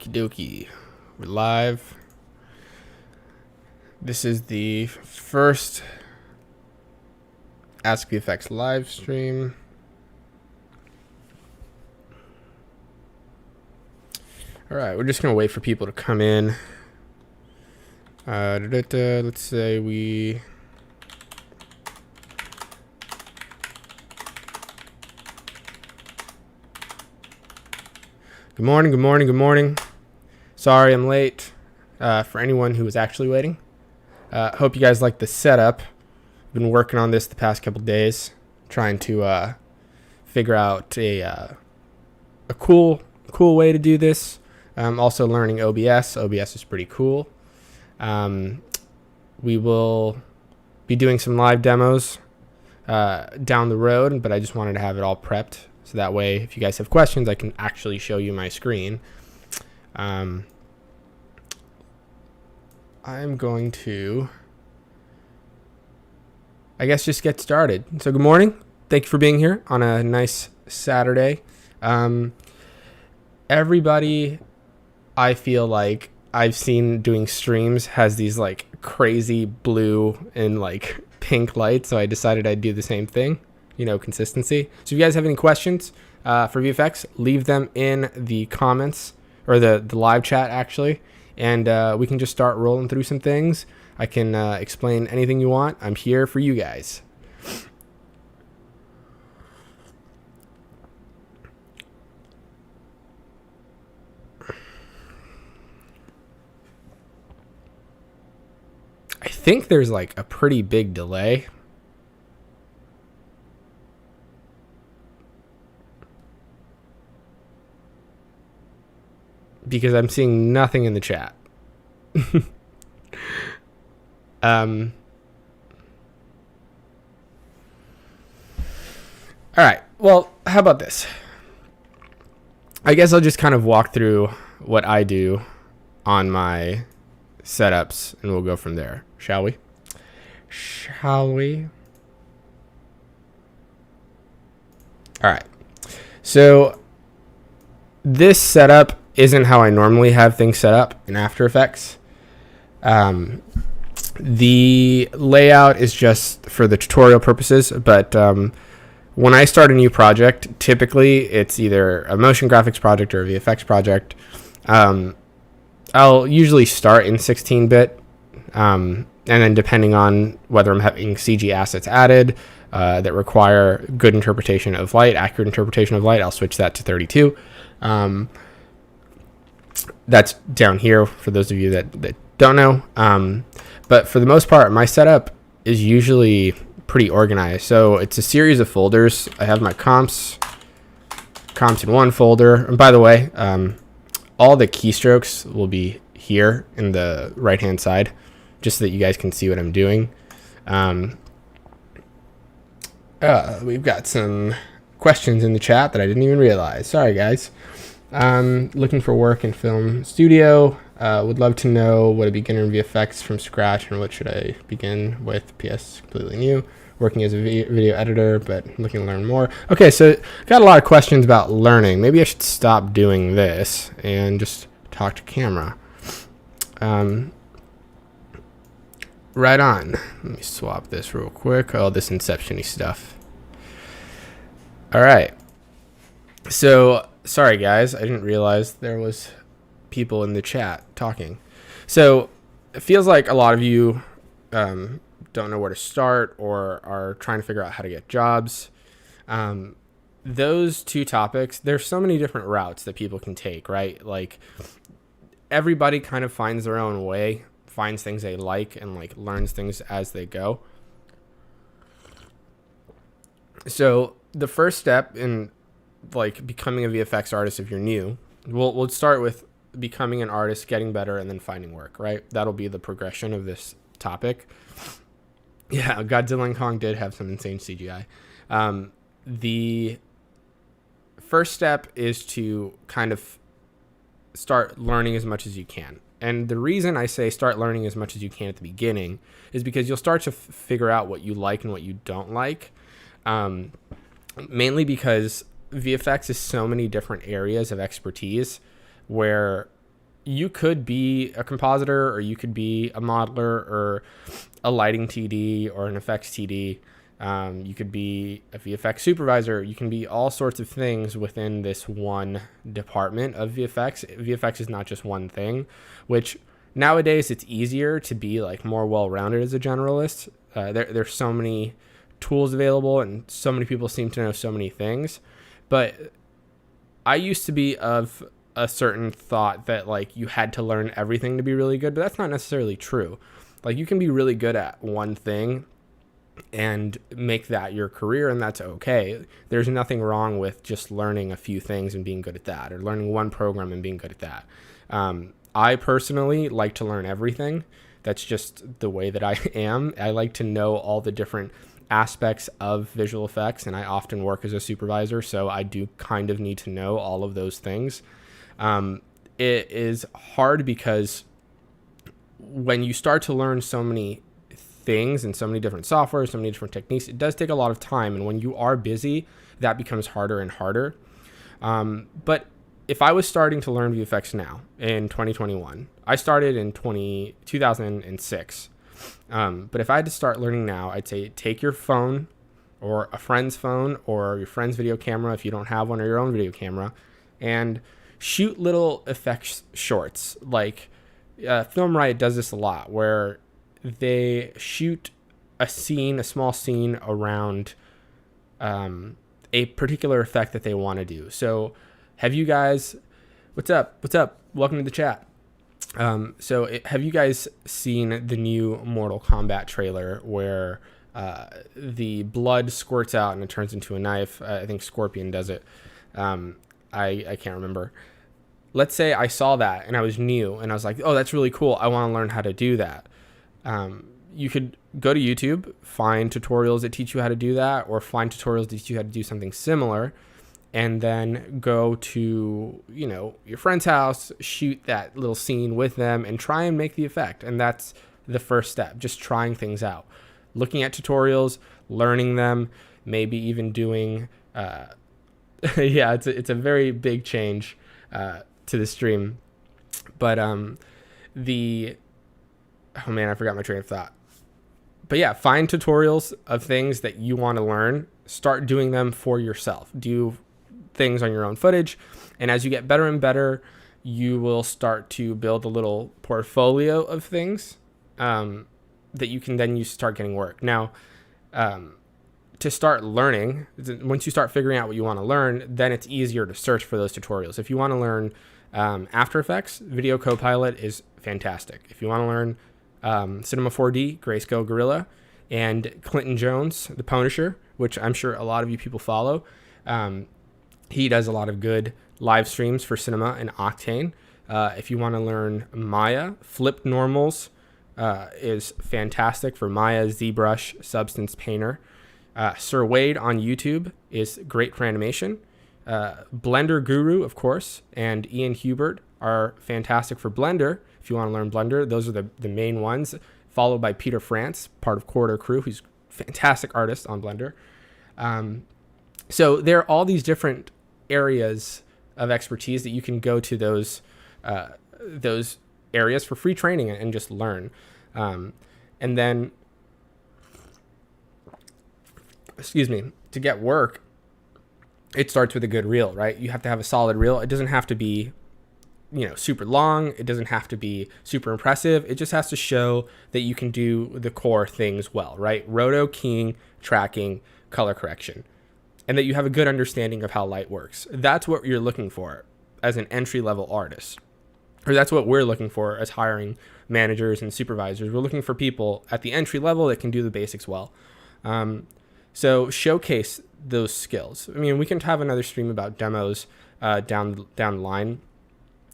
Okie dokie. We're live. This is the first Ask VFX live stream. All right, we're just gonna wait for people to come in. Let's say we. Good morning, good morning, good morning. Sorry I'm late. For anyone who was actually waiting. Hope you guys like the setup. I've been working on this the past couple days, trying to figure out a cool way to do this. Also learning OBS. OBS is pretty cool. We will be doing some live demos down the road, but I just wanted to have it all prepped. So that way, if you guys have questions, I can actually show you my screen. I'm going to, I guess, just get started. So good morning. Thank you for being here on a nice Saturday. Everybody I feel like I've seen doing streams has these like crazy blue and like pink lights. So I decided I'd do the same thing. Consistency. So if you guys have any questions for VFX, leave them in the comments or the live chat actually, and we can just start rolling through some things. I can explain anything you want. I'm here for you guys. I think there's like a pretty big delay. Because I'm seeing nothing in the chat. All right. Well, how about this? I guess I'll just kind of walk through what I do on my setups, and we'll go from there. Shall we? All right. So this setup isn't how I normally have things set up in After Effects. The layout is just for the tutorial purposes, but when I start a new project, typically it's either a motion graphics project or a VFX project. I'll usually start in 16-bit, and then depending on whether I'm having CG assets added that require good interpretation of light, accurate interpretation of light, I'll switch that to 32. That's down here for those of you that don't know. But for the most part, my setup is usually pretty organized. So it's a series of folders. I have my comps in one folder. And by the way, all the keystrokes will be here in the right-hand side, just so that you guys can see what I'm doing. We've got some questions in the chat that I didn't even realize. Sorry, guys. Looking for work in film studio. Would love to know what a beginner in VFX from scratch and what should I begin with. PS, completely new. Working as a video editor, but looking to learn more. Okay, so got a lot of questions about learning. Maybe I should stop doing this and just talk to camera. Right on. Let me swap this real quick. Oh, this Inception-y stuff. All right. So, sorry guys, I didn't realize there was people in the chat talking. So it feels like a lot of you don't know where to start or are trying to figure out how to get jobs. Those two topics, there's so many different routes that people can take, right? Like everybody kind of finds their own way, finds things they like, and like learns things as they go. So the first step in like becoming a VFX artist, if you're new, we'll start with becoming an artist, getting better, and then finding work, right? That'll be the progression of this topic. Yeah, Godzilla and Kong did have some insane CGI. The first step is to kind of start learning as much as you can. And the reason I say start learning as much as you can at the beginning is because you'll start to figure out what you like and what you don't like. Mainly because VFX is so many different areas of expertise where you could be a compositor, or you could be a modeler, or a lighting TD, or an effects TD. You could be a VFX supervisor. You can be all sorts of things within this one department of VFX. VFX is not just one thing, which nowadays it's easier to be like more well-rounded as a generalist. There's so many tools available, and so many people seem to know so many things. But I used to be of a certain thought that like you had to learn everything to be really good, but that's not necessarily true. Like you can be really good at one thing and make that your career, and that's okay. There's nothing wrong with just learning a few things and being good at that, or learning one program and being good at that. I personally like to learn everything. That's just the way that I am. I like to know all the different aspects of visual effects, and I often work as a supervisor, so I do kind of need to know all of those things. It is hard because when you start to learn so many things and so many different software, so many different techniques, it does take a lot of time, and when you are busy, that becomes harder and harder. But if I was starting to learn VFX now in 2021, I started in 2006. But if I had to start learning now, I'd say take your phone, or a friend's phone, or your friend's video camera if you don't have one, or your own video camera, and shoot little effects shorts. Like Film Riot does this a lot, where they shoot a small scene around a particular effect that they want to do. So have you guys, what's up? Welcome to the chat. Have you guys seen the new Mortal Kombat trailer where the blood squirts out and it turns into a knife? I think Scorpion does it. I can't remember. Let's say I saw that and I was new and I was like, oh, that's really cool. I want to learn how to do that. You could go to YouTube, find tutorials that teach you how to do that, or find tutorials that teach you how to do something similar, and then go to, your friend's house, shoot that little scene with them, and try and make the effect. And that's the first step, just trying things out. Looking at tutorials, learning them, maybe even doing, it's a very big change to the stream. But oh man, I forgot my train of thought. But yeah, find tutorials of things that you want to learn. Start doing them for yourself. Do things on your own footage, and as you get better and better, you will start to build a little portfolio of things that you can then use to start getting work. Now, to start learning, once you start figuring out what you want to learn, then it's easier to search for those tutorials. If you want to learn After Effects, Video Copilot is fantastic. If you want to learn Cinema 4D, Grayscale Gorilla, and Clinton Jones, the Punisher, which I'm sure a lot of you people follow, he does a lot of good live streams for cinema and Octane. If you want to learn Maya, Flipped Normals is fantastic for Maya, ZBrush, Substance Painter. Sir Wade on YouTube is great for animation. Blender Guru, of course, and Ian Hubert are fantastic for Blender. If you want to learn Blender, those are the main ones, followed by Peter France, part of Corridor Crew, who's a fantastic artist on Blender. So there are all these different areas of expertise that you can go to those areas for free training and just learn. And then, to get work, it starts with a good reel, right? You have to have a solid reel. It doesn't have to be, super long. It doesn't have to be super impressive. It just has to show that you can do the core things well, right? Roto, keying, tracking, color correction, and that you have a good understanding of how light works. That's what you're looking for as an entry-level artist, or that's what we're looking for as hiring managers and supervisors. We're looking for people at the entry level that can do the basics well. So showcase those skills. I mean, we can have another stream about demos down the line,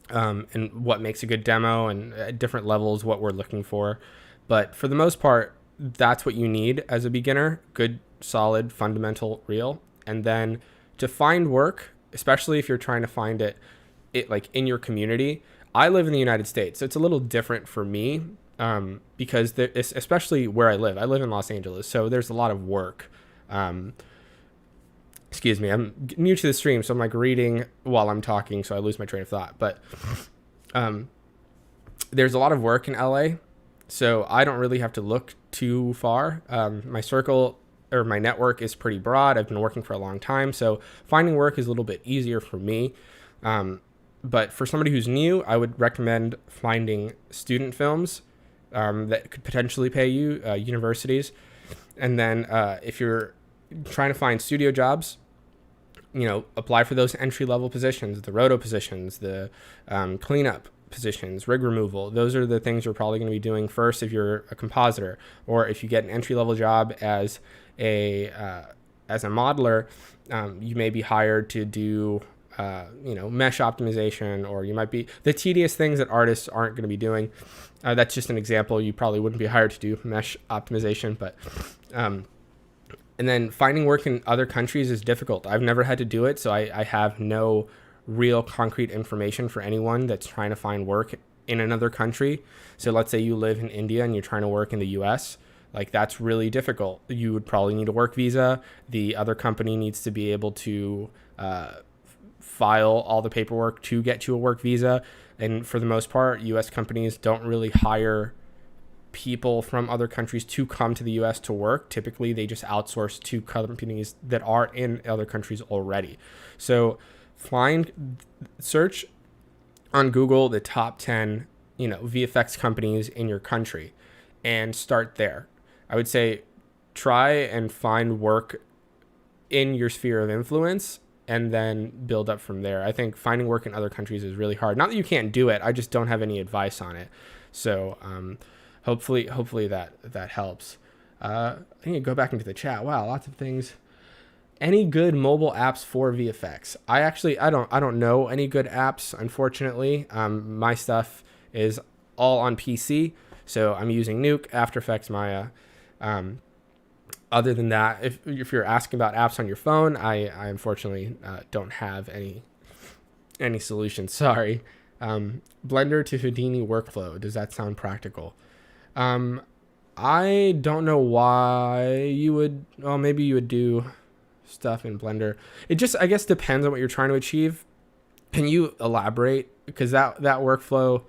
and what makes a good demo, and at different levels what we're looking for. But for the most part, that's what you need as a beginner: good, solid, fundamental reel. And then to find work, especially if you're trying to find it like in your community. I live in the United States, so it's a little different for me, because especially where I live in Los Angeles, so there's a lot of work. Excuse me, I'm new to the stream, so I'm like reading while I'm talking, so I lose my train of thought. But there's a lot of work in LA, so I don't really have to look too far. My circle or my network is pretty broad. I've been working for a long time, so finding work is a little bit easier for me. But for somebody who's new, I would recommend finding student films that could potentially pay you, universities. And then if you're trying to find studio jobs, apply for those entry-level positions, the roto positions, the cleanup positions, rig removal. Those are the things you're probably going to be doing first if you're a compositor, or if you get an entry-level job as a modeler, you may be hired to do mesh optimization, or you might be the tedious things that artists aren't going to be doing. That's just an example. You probably wouldn't be hired to do mesh optimization, but and then finding work in other countries is difficult. I've never had to do it, so I have no real concrete information for anyone that's trying to find work in another country. So let's say you live in India and you're trying to work in the US, like that's really difficult. You would probably need a work visa. The other company needs to be able to file all the paperwork to get you a work visa. And for the most part, US companies don't really hire people from other countries to come to the US to work. Typically, they just outsource to companies that are in other countries already. So search on Google the top 10, VFX companies in your country and start there. I would say try and find work in your sphere of influence and then build up from there. I think finding work in other countries is really hard. Not that you can't do it, I just don't have any advice on it. So hopefully that helps. I think I go back into the chat. Wow, lots of things. Any good mobile apps for VFX? I don't know any good apps, unfortunately. My stuff is all on PC, so I'm using Nuke, After Effects, Maya. Other than that, if you're asking about apps on your phone, I unfortunately don't have any solutions. Sorry. Blender to Houdini workflow. Does that sound practical? I don't know why you would. Well, maybe you would do stuff in Blender. It just, I guess, depends on what you're trying to achieve. Can you elaborate? Because that workflow,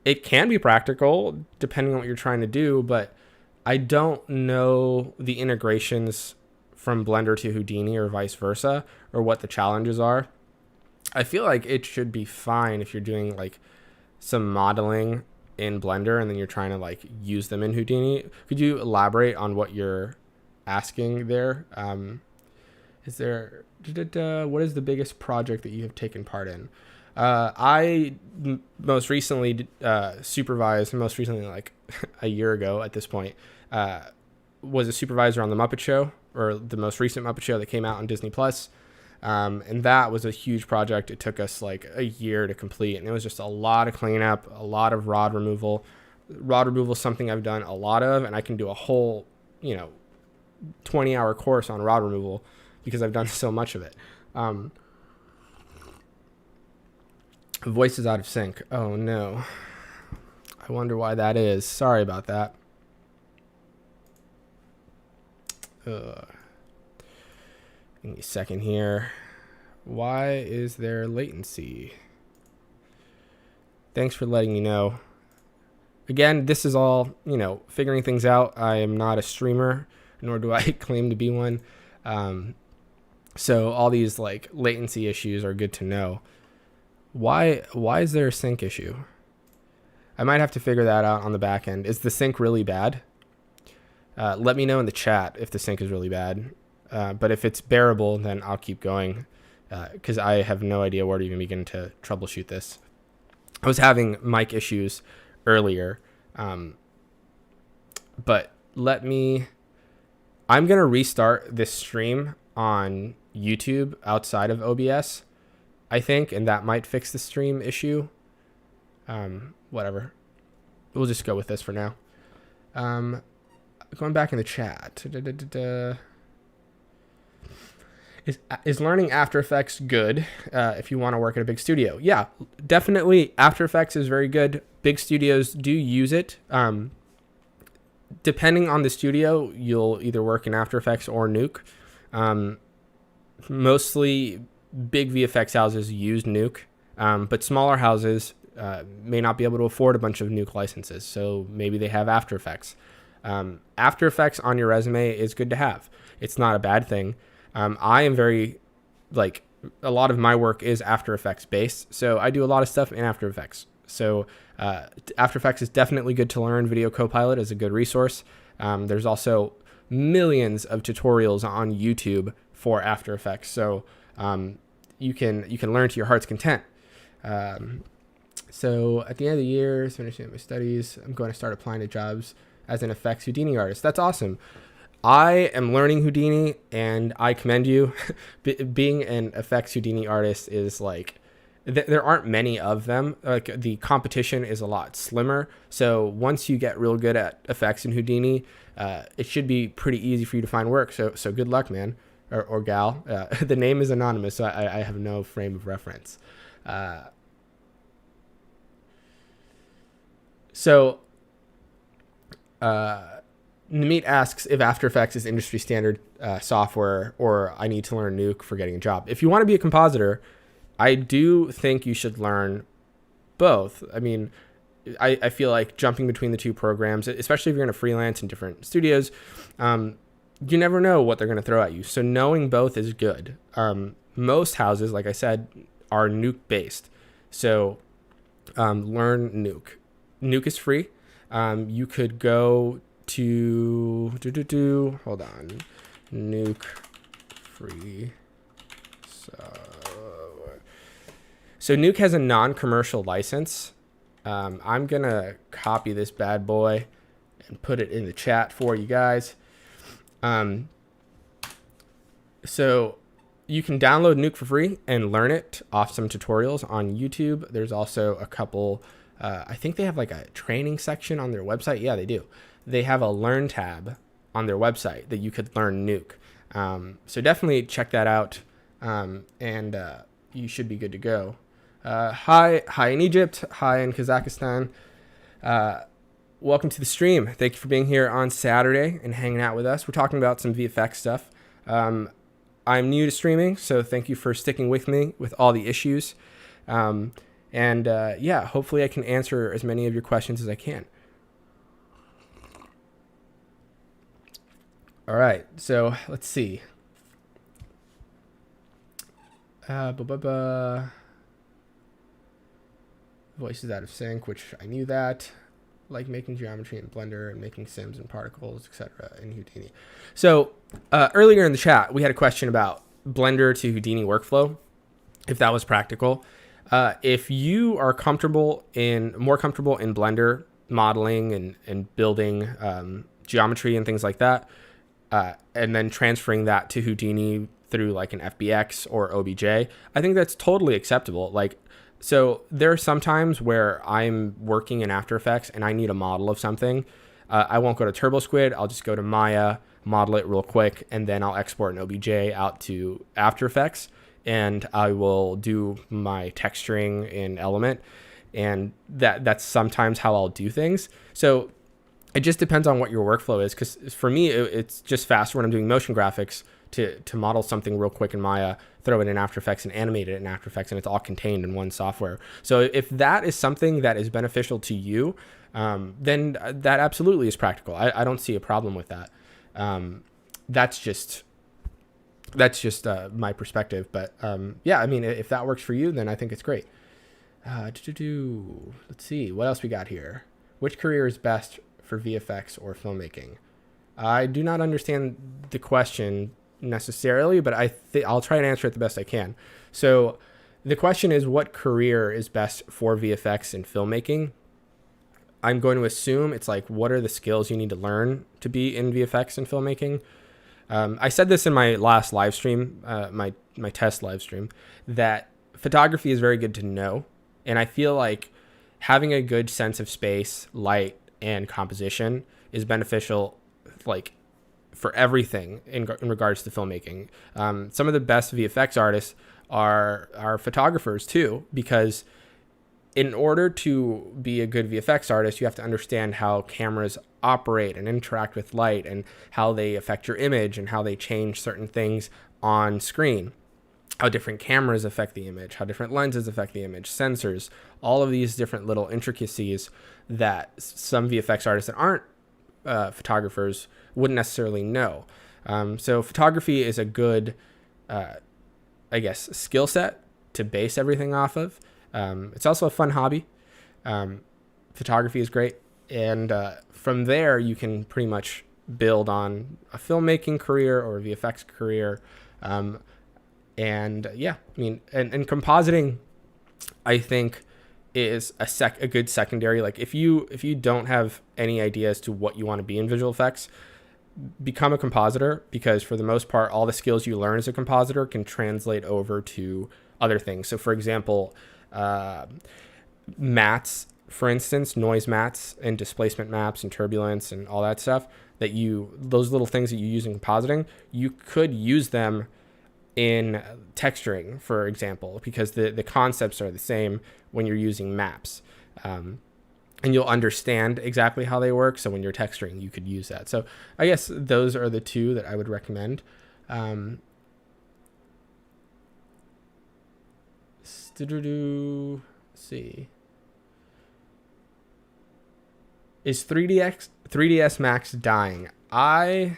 it can be practical depending on what you're trying to do, but I don't know the integrations from Blender to Houdini or vice versa, or what the challenges are. I feel like it should be fine if you're doing like some modeling in Blender and then you're trying to like use them in Houdini. Could you elaborate on what you're asking there? What is the biggest project that you have taken part in? I most recently supervised, like a year ago at this point, was a supervisor on the Muppet Show, or the most recent Muppet Show that came out on Disney Plus. And that was a huge project. It took us like a year to complete, and it was just a lot of cleanup, a lot of rod removal. Rod removal is something I've done a lot of, and I can do a whole, 20-hour course on rod removal because I've done so much of it. Voice is out of sync. Oh no. I wonder why that is. Sorry about that. Give me a second here. Why is there latency? Thanks for letting me know. Again, this is all, figuring things out. I am not a streamer, nor do I claim to be one. So all these like latency issues are good to know. Why is there a sync issue? I might have to figure that out on the back end. Is the sync really bad? Let me know in the chat if the sync is really bad. But if it's bearable, then I'll keep going, because I have no idea where to even begin to troubleshoot this. I was having mic issues earlier, but I'm going to restart this stream on YouTube outside of OBS, I think, and that might fix the stream issue. Whatever. We'll just go with this for now. Going back in the chat. Is learning After Effects good if you want to work at a big studio? Yeah, definitely. After Effects is very good. Big studios do use it. Depending on the studio, you'll either work in After Effects or Nuke. Mostly big VFX houses use Nuke, but smaller houses may not be able to afford a bunch of Nuke licenses, so maybe they have After Effects. After Effects on your resume is good to have. It's not a bad thing. I am very, like, a lot of my work is After Effects based, so I do a lot of stuff in After Effects. So After Effects is definitely good to learn. Video Copilot is a good resource. There's also millions of tutorials on YouTube for After Effects, so you can learn to your heart's content. So at the end of the year, finishing my studies, I'm going to start applying to jobs as an effects Houdini artist. That's awesome. I am learning Houdini, and I commend you. Being an effects Houdini artist is like, there aren't many of them. Like, the competition is a lot slimmer. So once you get real good at effects in Houdini, it should be pretty easy for you to find work. So good luck, man, or gal. The name is anonymous, so I have no frame of reference. Namit asks if After Effects is industry standard software, or I need to learn Nuke for getting a job. If you want to be a compositor, I do think you should learn both. I mean, I feel like jumping between the two programs, especially if you're going to freelance in different studios, you never know what they're going to throw at you. So knowing both is good. Most houses, like I said, are Nuke based. So learn Nuke. Nuke is free. You could go to hold on, Nuke free. So Nuke has a non-commercial license. I'm gonna copy this bad boy and put it in the chat for you guys. So you can download Nuke for free and learn it off some tutorials on YouTube. There's also a couple, I think they have like a training section on their website. Yeah, they do. They have a learn tab on their website that you could learn Nuke. So definitely check that out. And you should be good to go. Hi in Egypt. Hi in Kazakhstan. Welcome to the stream. Thank you for being here on Saturday and hanging out with us. We're talking about some VFX stuff. I'm new to streaming, so thank you for sticking with me with all the issues. Yeah, hopefully I can answer as many of your questions as I can. All right, so let's see. Voice is out of sync, which I knew that. Like making geometry in Blender and making sims and particles, etc. in Houdini. So earlier in the chat, we had a question about Blender to Houdini workflow, if that was practical. If you are more comfortable in Blender modeling and building geometry and things like that, and then transferring that to Houdini through like an FBX or OBJ, I think that's totally acceptable. Like, so there are some times where I'm working in After Effects and I need a model of something. I won't go to TurboSquid. I'll just go to Maya, model it real quick, and then I'll export an OBJ out to After Effects, and I will do my texturing in Element, and that's sometimes how I'll do things. So it just depends on what your workflow is, because for me, it's just faster when I'm doing motion graphics to model something real quick in Maya, throw it in After Effects and animate it in After Effects, and it's all contained in one software. So if that is something that is beneficial to you, then that absolutely is practical. I don't see a problem with that. That's just my perspective. But yeah, I mean, if that works for you, then I think it's great. Let's see, what else we got here. Which career is best for VFX or filmmaking? I do not understand the question necessarily, but I'll try and answer it the best I can. So the question is, what career is best for VFX and filmmaking? I'm going to assume it's like, what are the skills you need to learn to be in VFX and filmmaking? I said this in my last live stream, my test live stream, that photography is very good to know. And I feel like having a good sense of space, light, and composition is beneficial, like, for everything in regards to filmmaking. Some of the best VFX artists are photographers too, because in order to be a good VFX artist, you have to understand how cameras operate and interact with light, and how they affect your image, and how they change certain things on screen. how different cameras affect the image, how different lenses affect the image, sensors, all of these different little intricacies that some VFX artists that aren't photographers wouldn't necessarily know. So photography is a good, I guess, skill set to base everything off of. It's also a fun hobby. Photography is great. And from there, you can pretty much build on a filmmaking career or a VFX career. And compositing, I think, is a good secondary. Like if you don't have any idea as to what you want to be in visual effects, become a compositor, because for the most part, all the skills you learn as a compositor can translate over to other things. So for example, mats, for instance, noise mats and displacement maps and turbulence and all that stuff, those little things that you use in compositing, you could use them in texturing, for example, because the concepts are the same when you're using maps. And you'll understand exactly how they work. So when you're texturing, you could use that. So I guess those are the two that I would recommend. See. Is 3ds Max dying? I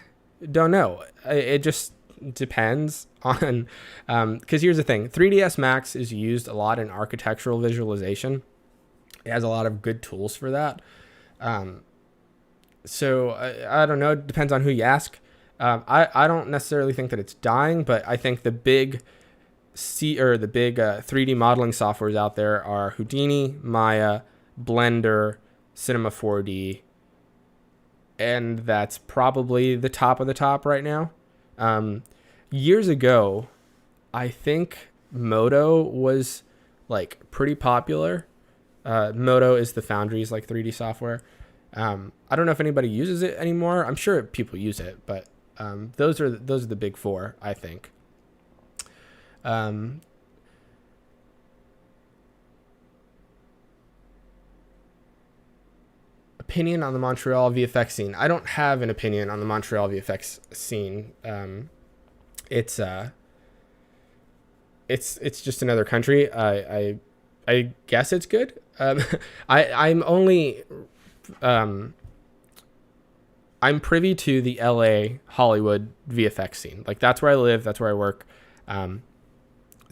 don't know. It just depends on, because here's the thing. 3ds Max is used a lot in architectural visualization. It has a lot of good tools for that. So I don't know. It depends on who you ask. I don't necessarily think that it's dying, but I think the big 3D modeling softwares out there are Houdini, Maya, Blender, Cinema 4D, and that's probably the top of the top right now. Years ago, I think Modo was like pretty popular. Modo is the Foundry's like 3D software. I don't know if anybody uses it anymore. I'm sure people use it, but those are the big four, I think. Opinion on the Montreal VFX scene. I don't have an opinion on the Montreal VFX scene. It's just another country. I guess it's good. I'm privy to the LA Hollywood VFX scene. Like that's where I live. That's where I work.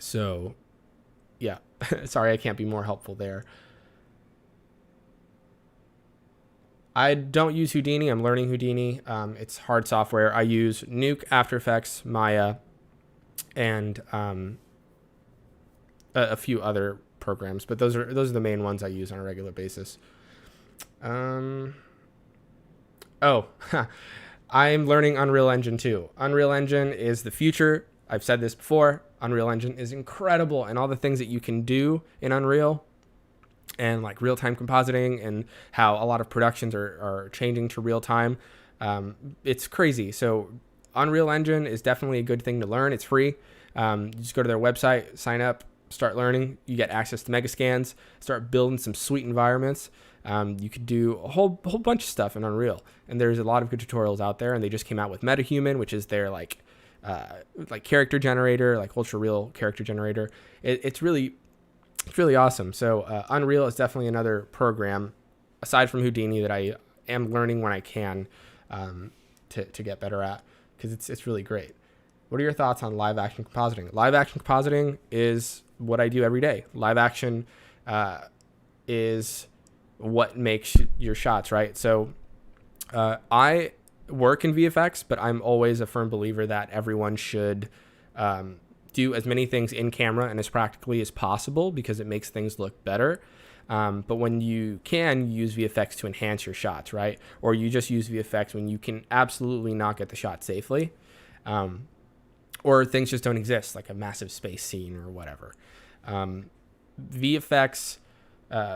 So yeah, sorry, I can't be more helpful there. I don't use Houdini. I'm learning Houdini. It's hard software. I use Nuke, After Effects, Maya, and a few other programs, but those are the main ones I use on a regular basis. I'm learning Unreal Engine too. Unreal Engine is the future. I've said this before. Unreal Engine is incredible, and all the things that you can do in Unreal, and like real-time compositing, and how a lot of productions are changing to real-time. It's crazy. So Unreal Engine is definitely a good thing to learn. It's free. You just go to their website, sign up, start learning. You get access to Megascans, start building some sweet environments. You could do a whole bunch of stuff in Unreal, and there's a lot of good tutorials out there. And they just came out with MetaHuman, which is their like character generator, like ultra real character generator. It's really awesome. So Unreal is definitely another program aside from Houdini that I am learning when I can to get better at, because it's really great. What are your thoughts on live action compositing? Live action compositing is what I do every day. Live action is what makes your shots, right? So I work in VFX, but I'm always a firm believer that everyone should do as many things in camera and as practically as possible, because it makes things look better. But when you can use VFX to enhance your shots, right? Or you just use VFX when you can absolutely not get the shot safely. Or things just don't exist, like a massive space scene or whatever. VFX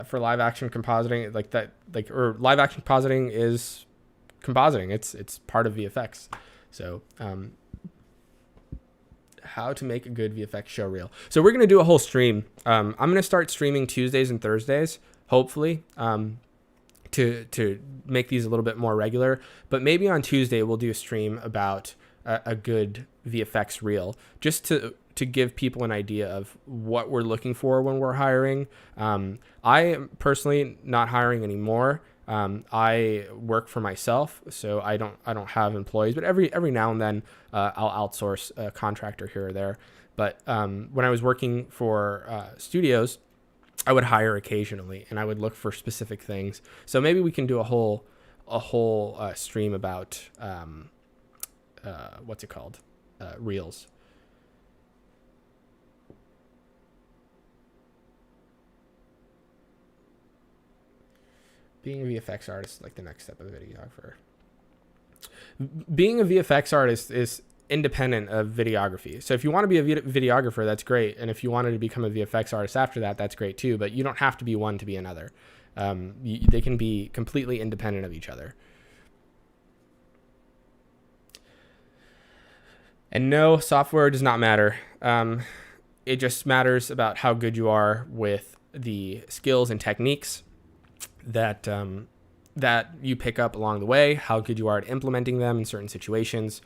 for live action compositing, or live action compositing is compositing. It's part of VFX. So how to make a good VFX show reel. So we're gonna do a whole stream. I'm gonna start streaming Tuesdays and Thursdays, hopefully, to make these a little bit more regular. But maybe on Tuesday we'll do a stream about a good VFX reel, just to to give people an idea of what we're looking for when we're hiring. I am personally not hiring anymore. I work for myself, so I don't have employees, but every now and then I'll outsource a contractor here or there. But when I was working for studios, I would hire occasionally, and I would look for specific things. So maybe we can do a whole stream about what's it called, reels. Being a VFX artist is like the next step of a videographer. Being a VFX artist is independent of videography. So if you want to be a videographer, that's great. And if you wanted to become a VFX artist after that, that's great too. But you don't have to be one to be another. They can be completely independent of each other. And no, software does not matter. It just matters about how good you are with the skills and techniques that you pick up along the way, how good you are at implementing them in certain situations.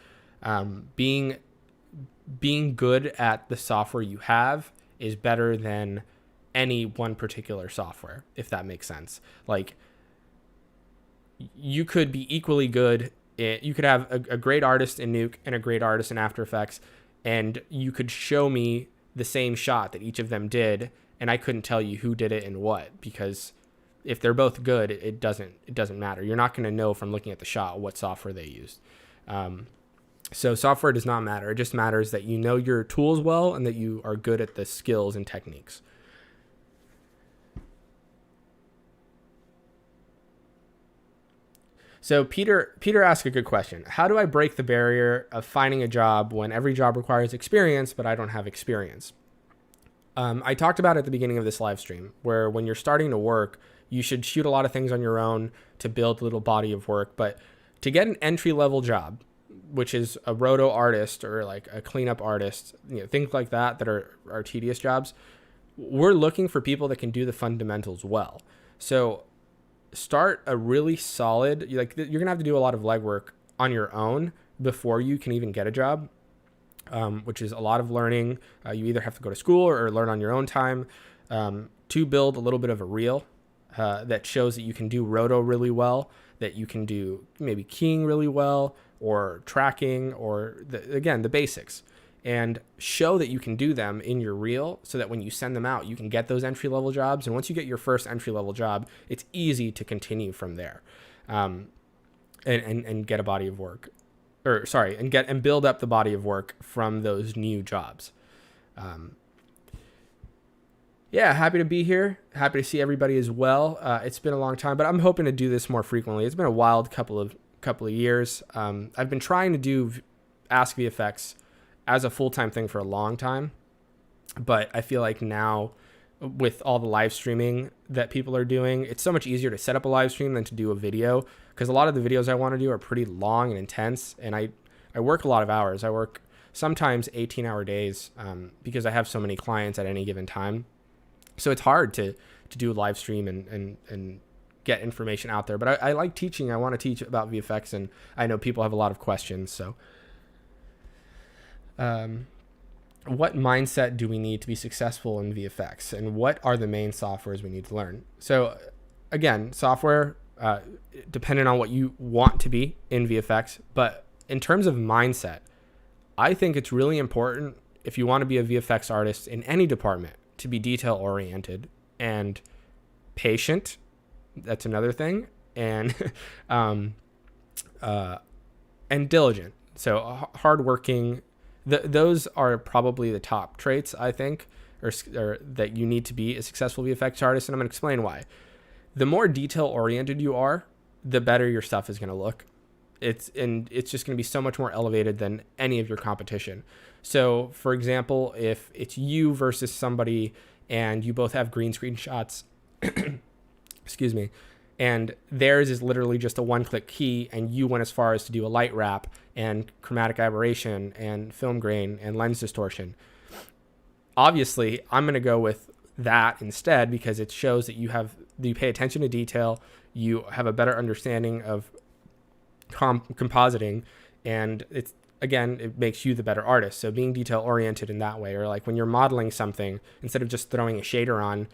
Being good at the software you have is better than any one particular software, if that makes sense. Like, you could be equally good. You could have a great artist in Nuke and a great artist in After Effects, and you could show me the same shot that each of them did, and I couldn't tell you who did it and what, because if they're both good, it doesn't matter. You're not going to know from looking at the shot what software they used. So software does not matter. It just matters that you know your tools well and that you are good at the skills and techniques. So Peter asked a good question. How do I break the barrier of finding a job when every job requires experience, but I don't have experience? I talked about it at the beginning of this live stream, where when you're starting to work, you should shoot a lot of things on your own to build a little body of work. But to get an entry-level job, which is a roto artist or like a cleanup artist, things like that are tedious jobs, we're looking for people that can do the fundamentals well. So start a really solid, you're going to have to do a lot of legwork on your own before you can even get a job, which is a lot of learning. You either have to go to school or learn on your own time to build a little bit of a reel that shows that you can do roto really well, that you can do maybe keying really well, or tracking, or the basics, and show that you can do them in your reel so that when you send them out, you can get those entry-level jobs. And once you get your first entry-level job, it's easy to continue from there, and get a body of work, and build up the body of work from those new jobs. Yeah, happy to be here. Happy to see everybody as well. It's been a long time, but I'm hoping to do this more frequently. It's been a wild couple of years. I've been trying to do Ask VFX as a full-time thing for a long time, but I feel like now with all the live streaming that people are doing, it's so much easier to set up a live stream than to do a video, because a lot of the videos I want to do are pretty long and intense, and I work a lot of hours. I work sometimes 18-hour days because I have so many clients at any given time. So it's hard to do a live stream and get information out there. But I like teaching. I want to teach about VFX, and I know people have a lot of questions. So what mindset do we need to be successful in VFX, and what are the main softwares we need to learn? So again, software, depending on what you want to be in VFX. But in terms of mindset, I think it's really important, if you want to be a VFX artist in any department, to be detail oriented and patient. That's another thing. And and diligent. So hardworking. Those are probably the top traits, I think, or that you need to be a successful VFX artist. And I'm going to explain why. The more detail oriented you are, the better your stuff is going to look. It's just going to be so much more elevated than any of your competition. So, for example, if it's you versus somebody and you both have green screen shots, excuse me, and theirs is literally just a one-click key, and you went as far as to do a light wrap and chromatic aberration and film grain and lens distortion, obviously I'm going to go with that instead, because it shows that you pay attention to detail, you have a better understanding of compositing, and again, it makes you the better artist. So being detail oriented in that way, or like when you're modeling something, instead of just throwing a shader on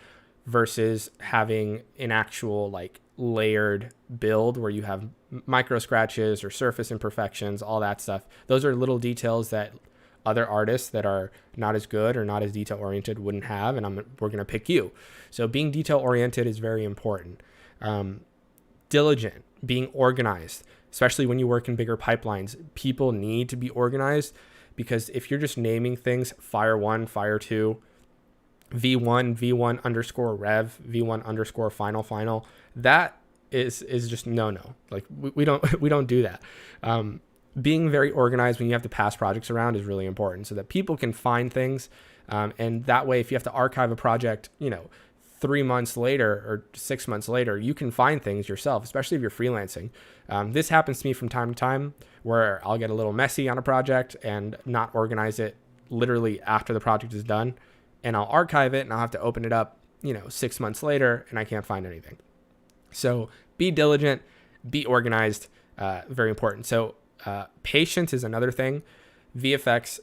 versus having an actual like layered build where you have micro scratches or surface imperfections, all that stuff. Those are little details that other artists that are not as good or not as detail oriented wouldn't have, and we're going to pick you. So being detail oriented is very important. Diligent, being organized, especially when you work in bigger pipelines. People need to be organized, because if you're just naming things fire 1, fire 2, v1 underscore rev, v1 underscore final, that is just no. Like we don't do that. Being very organized when you have to pass projects around is really important, so that people can find things. And that way, if you have to archive a project, 3 months later or 6 months later, you can find things yourself, especially if you're freelancing. This happens to me from time to time, where I'll get a little messy on a project and not organize it literally after the project is done. And I'll archive it and I'll have to open it up, 6 months later, and I can't find anything. So be diligent, be organized, very important. So patience is another thing. VFX,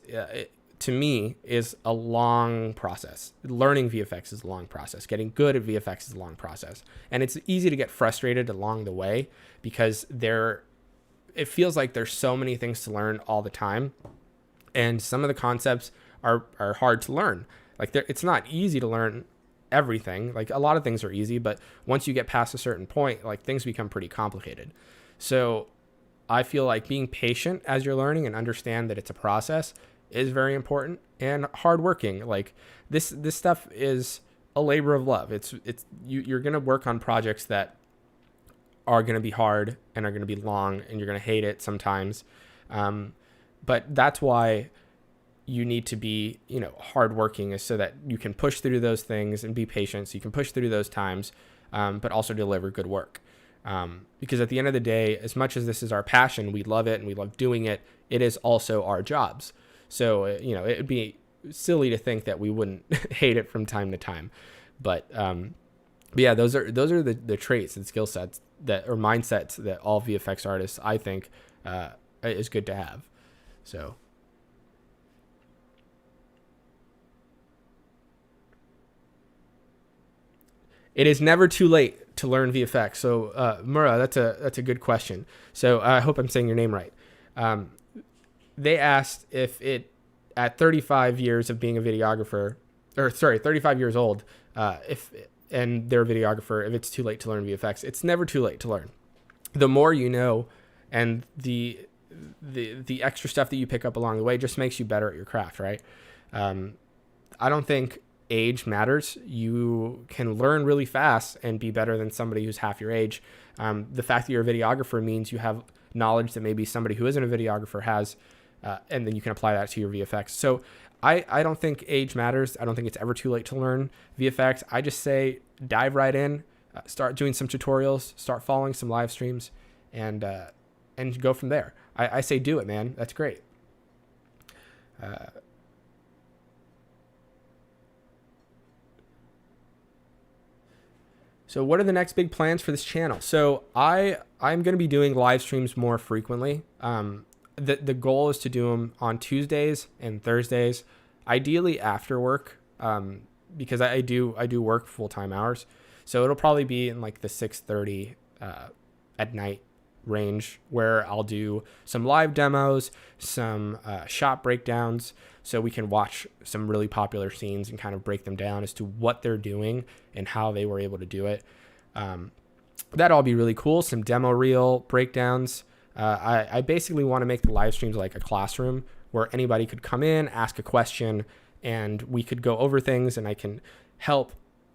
to me, is a long process. Learning VFX is a long process. Getting good at VFX is a long process. And it's easy to get frustrated along the way, because it feels like there's so many things to learn all the time. And some of the concepts are hard to learn. Like it's not easy to learn everything. Like a lot of things are easy, but once you get past a certain point, like things become pretty complicated. So I feel like being patient as you're learning and understand that it's a process is very important, and hardworking. Like this stuff is a labor of love. You're going to work on projects that are going to be hard and are going to be long, and you're going to hate it sometimes. But that's why you need to be, hardworking, is so that you can push through those things and be patient. So you can push through those times, but also deliver good work. Because at the end of the day, as much as this is our passion, we love it and we love doing it, it is also our jobs. So, it would be silly to think that we wouldn't hate it from time to time. But yeah, those are the traits and skill sets or mindsets that all VFX artists, I think, is good to have. So. It is never too late to learn VFX. So, Mura, that's a good question. So I hope I'm saying your name right. They asked if at 35 years of being a videographer, 35 years old, and they're a videographer, if it's too late to learn VFX. It's never too late to learn. The more you know, and the extra stuff that you pick up along the way just makes you better at your craft, right? I don't think age matters. You can learn really fast and be better than somebody who's half your age. The fact that you're a videographer means you have knowledge that maybe somebody who isn't a videographer has, and then you can apply that to your VFX. So I don't think age matters. I don't think it's ever too late to learn VFX. I just say dive right in, start doing some tutorials, start following some live streams, and go from there. I say do it, man. That's great. So what are the next big plans for this channel? So I'm going to be doing live streams more frequently. The goal is to do them on Tuesdays and Thursdays, ideally after work, because I do work full-time hours. So it'll probably be in like the 6:30 at night range, where I'll do some live demos, some shot breakdowns, so we can watch some really popular scenes and kind of break them down as to what they're doing and how they were able to do it. That'll all be really cool. Some demo reel breakdowns. I basically want to make the live streams like a classroom where anybody could come in, ask a question, and we could go over things, and I can help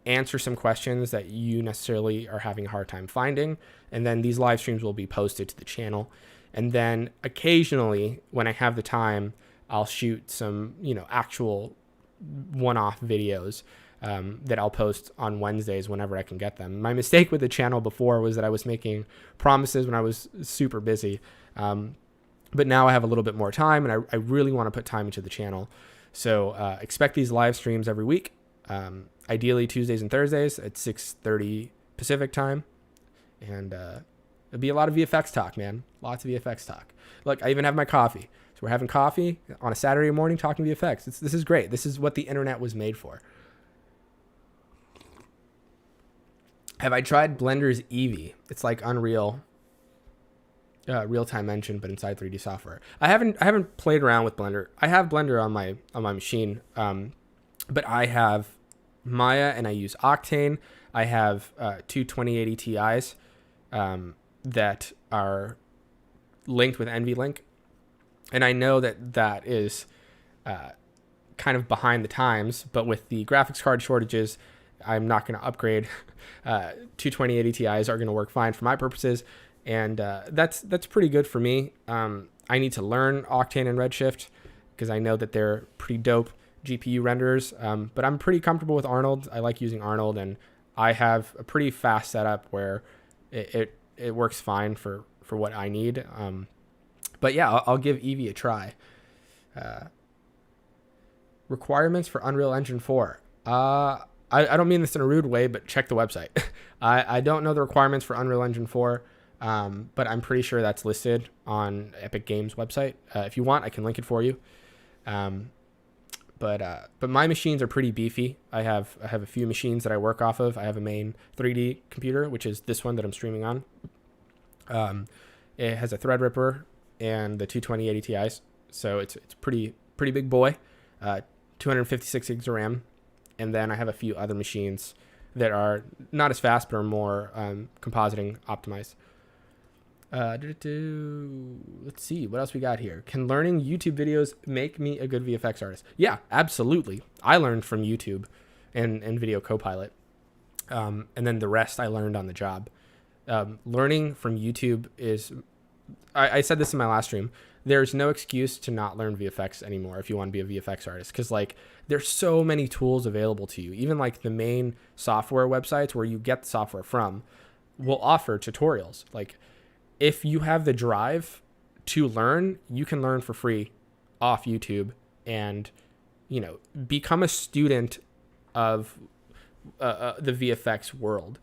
answer some questions that you necessarily are having a hard time finding. And then these live streams will be posted to the channel. And then occasionally, when I have the time, I'll shoot some, actual one-off videos that I'll post on Wednesdays whenever I can get them. My mistake with the channel before was that I was making promises when I was super busy. But now I have a little bit more time, and I really want to put time into the channel. So expect these live streams every week. Ideally Tuesdays and Thursdays at 6:30 Pacific time. And it'll be a lot of VFX talk, man. Lots of VFX talk. Look, I even have my coffee. So we're having coffee on a Saturday morning talking VFX. This is great. This is what the internet was made for. Have I tried Blender's Eevee? It's like Unreal real-time engine, but inside 3D software. I haven't played around with Blender. I have Blender on my machine, but I have Maya and I use Octane. I have two 2080 Ti's that are linked with NVLink, and I know that is kind of behind the times. But with the graphics card shortages, I'm not going to upgrade. Two 2080 Ti's are going to work fine for my purposes. And that's pretty good for me. I need to learn Octane and Redshift because I know that they're pretty dope GPU renderers. But I'm pretty comfortable with Arnold. I like using Arnold, and I have a pretty fast setup where it works fine for what I need. But yeah, I'll give Eevee a try. Requirements for Unreal Engine 4. I don't mean this in a rude way, but check the website. I don't know the requirements for Unreal Engine 4. But I'm pretty sure that's listed on Epic Games website. If you want, I can link it for you. But my machines are pretty beefy. I have a few machines that I work off of. I have a main 3D computer, which is this one that I'm streaming on. It has a Threadripper and the two 2080 Ti's, so it's pretty big boy. 256 gigs of RAM, and then I have a few other machines that are not as fast but are more compositing optimized. Let's see what else we got here. Can learning YouTube videos make me a good VFX artist? Yeah, absolutely. I learned from YouTube and Video Copilot, and then the rest I learned on the job. Learning from YouTube is, I said this in my last stream, there's no excuse to not learn VFX anymore if you want to be a VFX artist, because like there's so many tools available to you. Even like the main software websites where you get the software from will offer tutorials. Like if you have the drive to learn, you can learn for free off YouTube and, become a student of the VFX world.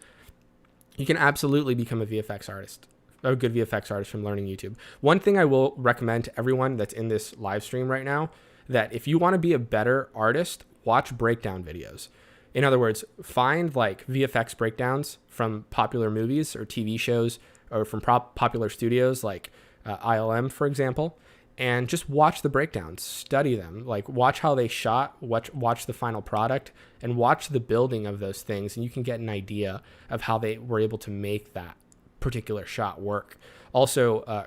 You can absolutely become a VFX artist, a good VFX artist from learning YouTube. One thing I will recommend to everyone that's in this live stream right now, that if you want to be a better artist, watch breakdown videos. In other words, find like VFX breakdowns from popular movies or TV shows or from popular studios like ILM, for example, and just watch the breakdowns, study them, like watch how they shot, watch the final product, and watch the building of those things, and you can get an idea of how they were able to make that particular shot work. Also,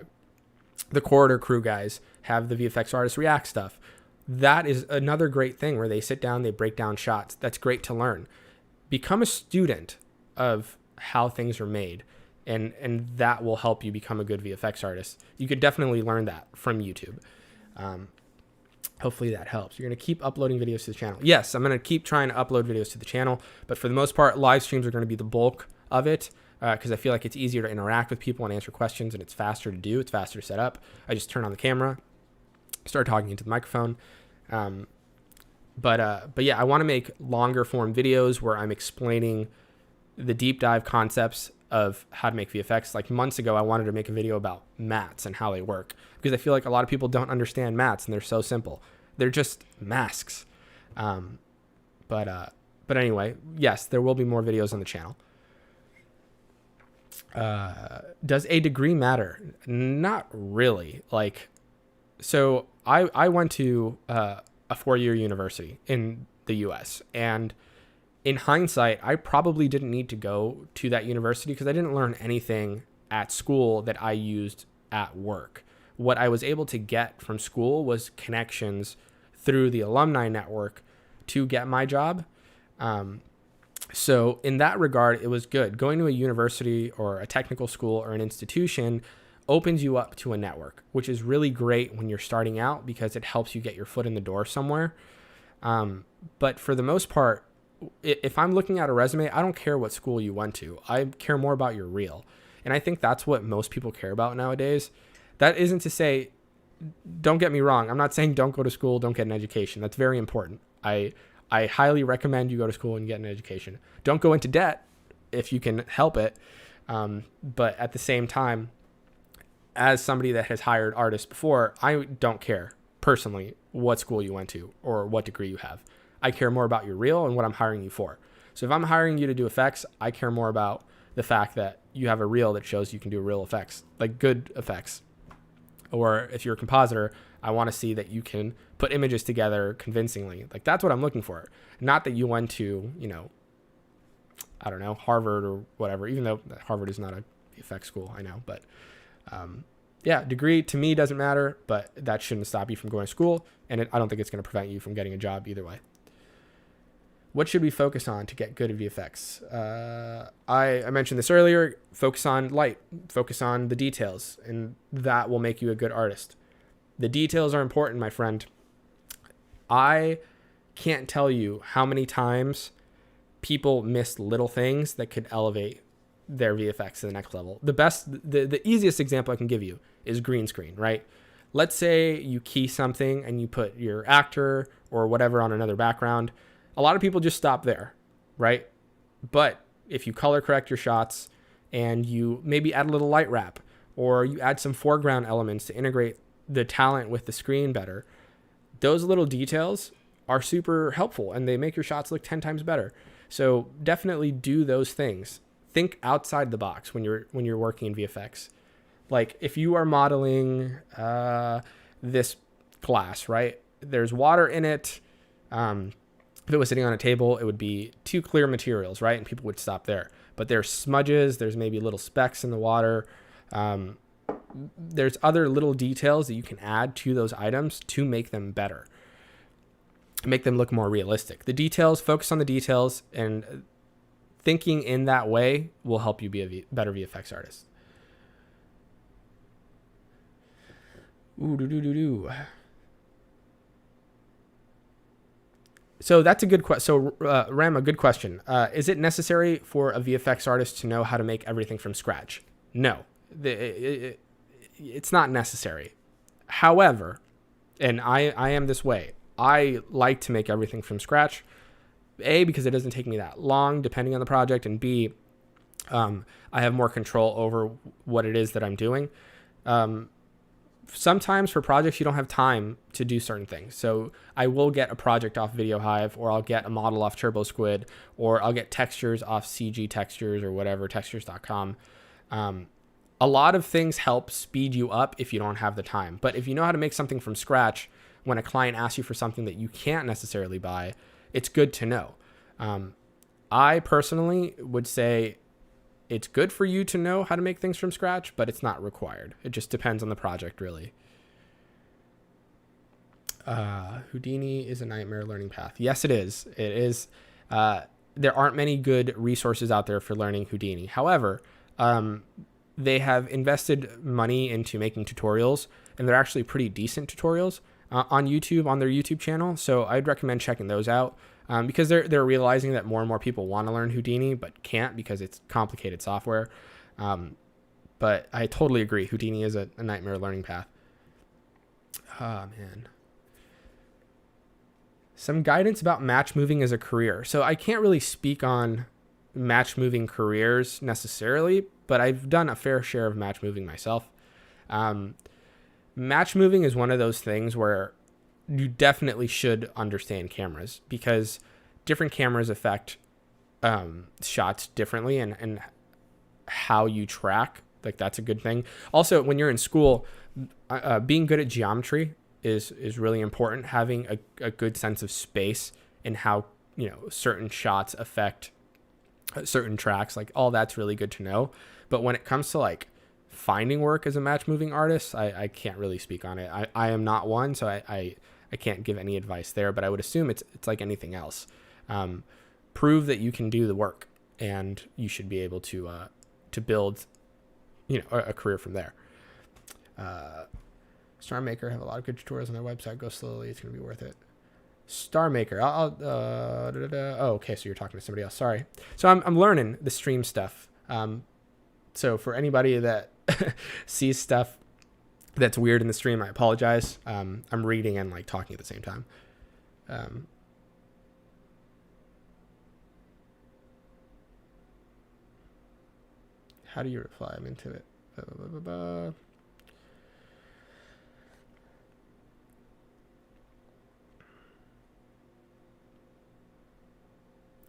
the Corridor Crew guys have the VFX artist react stuff. That is another great thing where they sit down, they break down shots. That's great to learn. Become a student of how things are made, and that will help you become a good VFX artist. You could definitely learn that from YouTube. Hopefully that helps. You're going to keep uploading videos to the channel. Yes, I'm going to keep trying to upload videos to the channel, but for the most part, live streams are going to be the bulk of it, because I feel like it's easier to interact with people and answer questions, and it's faster to do. It's faster to set up. I just turn on the camera, start talking into the microphone. But yeah, I want to make longer form videos where I'm explaining the deep dive concepts of how to make VFX. Like months ago, I wanted to make a video about mats and how they work, because I feel like a lot of people don't understand mats, and they're so simple. They're just masks. But anyway, yes, there will be more videos on the channel. Does a degree matter? Not really. Like, so I went to a 4-year university in the US, and in hindsight, I probably didn't need to go to that university because I didn't learn anything at school that I used at work. What I was able to get from school was connections through the alumni network to get my job. So in that regard, it was good. Going to a university or a technical school or an institution opens you up to a network, which is really great when you're starting out because it helps you get your foot in the door somewhere. But for the most part, if I'm looking at a resume, I don't care what school you went to. I care more about your reel. And I think that's what most people care about nowadays. That isn't to say, don't get me wrong. I'm not saying don't go to school, don't get an education. That's very important. I highly recommend you go to school and get an education. Don't go into debt if you can help it. But at the same time, as somebody that has hired artists before, I don't care personally what school you went to or what degree you have. I care more about your reel and what I'm hiring you for. So if I'm hiring you to do effects, I care more about the fact that you have a reel that shows you can do real effects, like good effects. Or if you're a compositor, I want to see that you can put images together convincingly. Like that's what I'm looking for. Not that you went to, I don't know, Harvard or whatever, even though Harvard is not a VFX school, I know. But yeah, degree to me doesn't matter, but that shouldn't stop you from going to school. And I don't think it's going to prevent you from getting a job either way. What should we focus on to get good at VFX? I mentioned this earlier. Focus on light. Focus on the details, and that will make you a good artist. The details are important, my friend. I can't tell you how many times people miss little things that could elevate their VFX to the next level. The easiest example I can give you is green screen, right? Let's say you key something and you put your actor or whatever on another background. A lot of people just stop there, right? But if you color correct your shots and you maybe add a little light wrap or you add some foreground elements to integrate the talent with the screen better, those little details are super helpful and they make your shots look 10 times better. So definitely do those things. Think outside the box when you're working in VFX. Like if you are modeling this glass, right? There's water in it. If it was sitting on a table, it would be two clear materials, right? And people would stop there. But there's smudges. There's maybe little specks in the water. There's other little details that you can add to those items to make them better, make them look more realistic. The details, focus on the details, and thinking in that way will help you be a better VFX artist. So that's a good question. So Ram, a good question. Is it necessary for a VFX artist to know how to make everything from scratch? No, it's not necessary. However, and I am this way, I like to make everything from scratch. A, because it doesn't take me that long depending on the project, and B, I have more control over what it is that I'm doing. Sometimes for projects, you don't have time to do certain things. So I will get a project off Video Hive, or I'll get a model off Turbo Squid, or I'll get textures off CG Textures or whatever, textures.com. A lot of things help speed you up if you don't have the time. But if you know how to make something from scratch, when a client asks you for something that you can't necessarily buy, it's good to know. I personally would say it's good for you to know how to make things from scratch, but it's not required. It just depends on the project, really. Houdini is a nightmare learning path. Yes, it is. It is. There aren't many good resources out there for learning Houdini. However, they have invested money into making tutorials, and they're actually pretty decent tutorials on YouTube, on their YouTube channel. So I'd recommend checking those out. Because they're realizing that more and more people want to learn Houdini but can't because it's complicated software. But I totally agree. Houdini is a nightmare learning path. Oh, man. Some guidance about match moving as a career. So I can't really speak on match moving careers necessarily, but I've done a fair share of match moving myself. Match moving is one of those things where you definitely should understand cameras, because different cameras affect shots differently, and how you track, like that's a good thing. Also, when you're in school, being good at geometry is really important. Having a good sense of space and how certain shots affect certain tracks, like all that's really good to know. But when it comes to like finding work as a match moving artist, I can't really speak on it. I am not one, so I can't give any advice there, but I would assume it's like anything else. Prove that you can do the work, and you should be able to build, a career from there. Star Maker have a lot of good tutorials on their website. Go slowly; it's gonna be worth it. Star Maker. Oh, okay. So you're talking to somebody else. Sorry. So I'm learning the stream stuff. So for anybody that sees stuff that's weird in the stream, I apologize. I'm reading and like talking at the same time. How do you reply? I'm into it.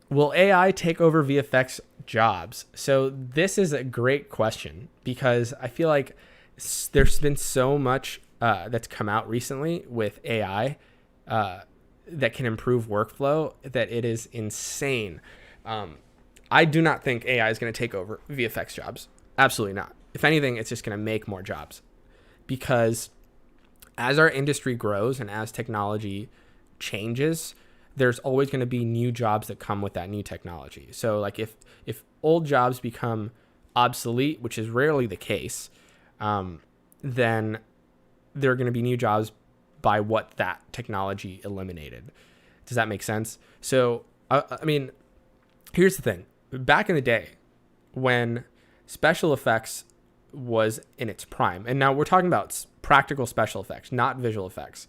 Will AI take over VFX jobs? So this is a great question because I feel like there's been so much that's come out recently with AI that can improve workflow that it is insane. I do not think AI is going to take over VFX jobs. Absolutely not. If anything, it's just going to make more jobs because as our industry grows and as technology changes, there's always going to be new jobs that come with that new technology. So like if old jobs become obsolete, which is rarely the case, then there are going to be new jobs by what that technology eliminated. Does that make sense? So, I mean, here's the thing. Back in the day when special effects was in its prime, and now we're talking about practical special effects, not visual effects.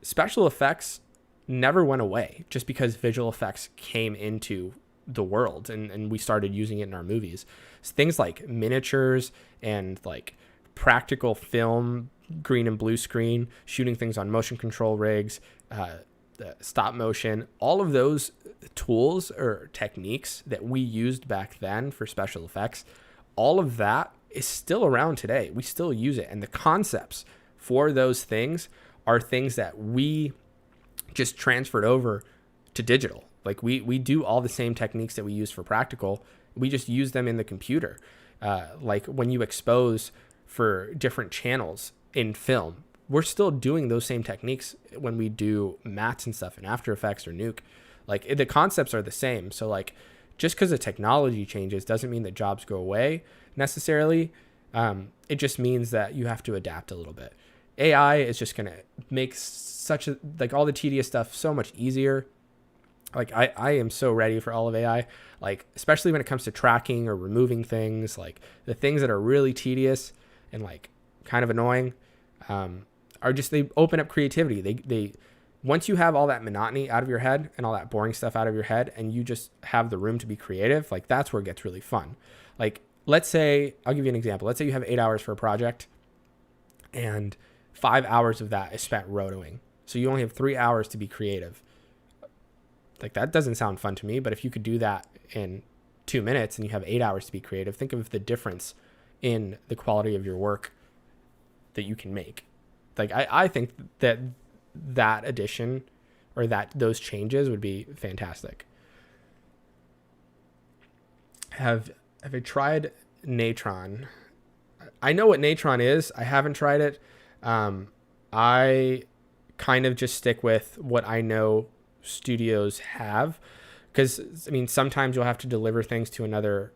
Special effects never went away just because visual effects came into the world and we started using it in our movies. So things like miniatures and like practical film, green and blue screen, shooting things on motion control rigs, stop motion, all of those tools or techniques that we used back then for special effects, all of that is still around today. We still use it. And the concepts for those things are things that we just transferred over to digital. Like we do all the same techniques that we use for practical. We just use them in the computer. Like when you expose for different channels in film, we're still doing those same techniques when we do mats and stuff in After Effects or Nuke. Like the concepts are the same. So like just because the technology changes doesn't mean that jobs go away necessarily. It just means that you have to adapt a little bit. AI is just going to make like all the tedious stuff so much easier. Like I am so ready for all of AI, like especially when it comes to tracking or removing things, like the things that are really tedious and like kind of annoying, are just, they open up creativity. They once you have all that monotony out of your head and all that boring stuff out of your head and you just have the room to be creative, like that's where it gets really fun. Like let's say, I'll give you an example. Let's say you have 8 hours for a project and 5 hours of that is spent rotoing. So you only have 3 hours to be creative. Like that doesn't sound fun to me, but if you could do that in 2 minutes and you have 8 hours to be creative, think of the difference in the quality of your work that you can make. Like I think that addition or those changes would be fantastic. Have I tried Natron? I know what Natron is. I haven't tried it. I kind of just stick with what I know studios have, because I mean sometimes you'll have to deliver things to another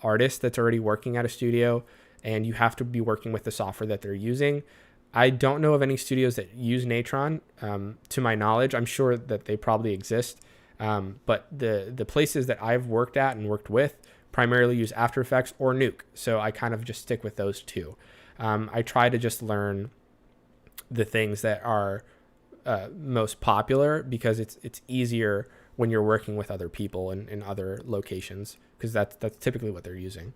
artist that's already working at a studio and you have to be working with the software that they're using. I don't know of any studios that use Natron, to my knowledge. I'm sure that they probably exist, but the places that I've worked at and worked with primarily use After Effects or Nuke, so I kind of just stick with those two. I try to just learn the things that are most popular because it's easier when you're working with other people in other locations, because that's typically what they're using.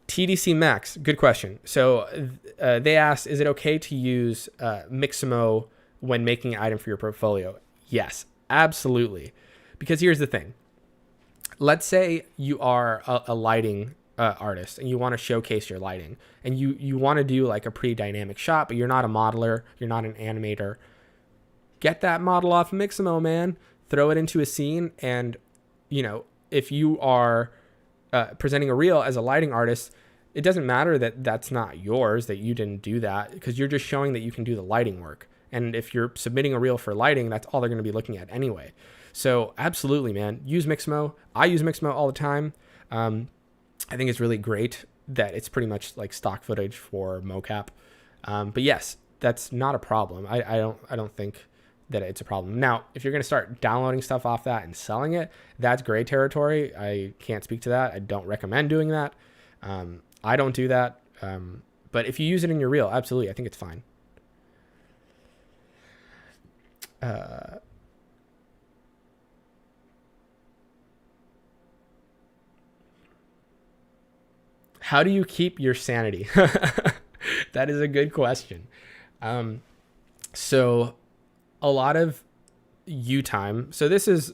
TDC Max, good question. So they asked, is it okay to use Mixmo when making an item for your portfolio? Yes, absolutely. Because here's the thing. Let's say you are a lighting artist and you want to showcase your lighting and you want to do like a pretty dynamic shot, but you're not a modeler, you're not an animator. Get that model off Mixmo, man. Throw it into a scene, and if you are presenting a reel as a lighting artist, it doesn't matter that that's not yours, that you didn't do that, because you're just showing that you can do the lighting work. And if you're submitting a reel for lighting, that's all they're going to be looking at anyway. So absolutely, man, use Mixmo. I use Mixmo all the time. I think it's really great that it's pretty much like stock footage for mocap. But yes, that's not a problem. I don't think that it's a problem. Now, if you're going to start downloading stuff off that and selling it, that's gray territory. I can't speak to that. I don't recommend doing that. I don't do that. But if you use it in your reel, absolutely, I think it's fine. How do you keep your sanity? That is a good question. So a lot of you time. So this is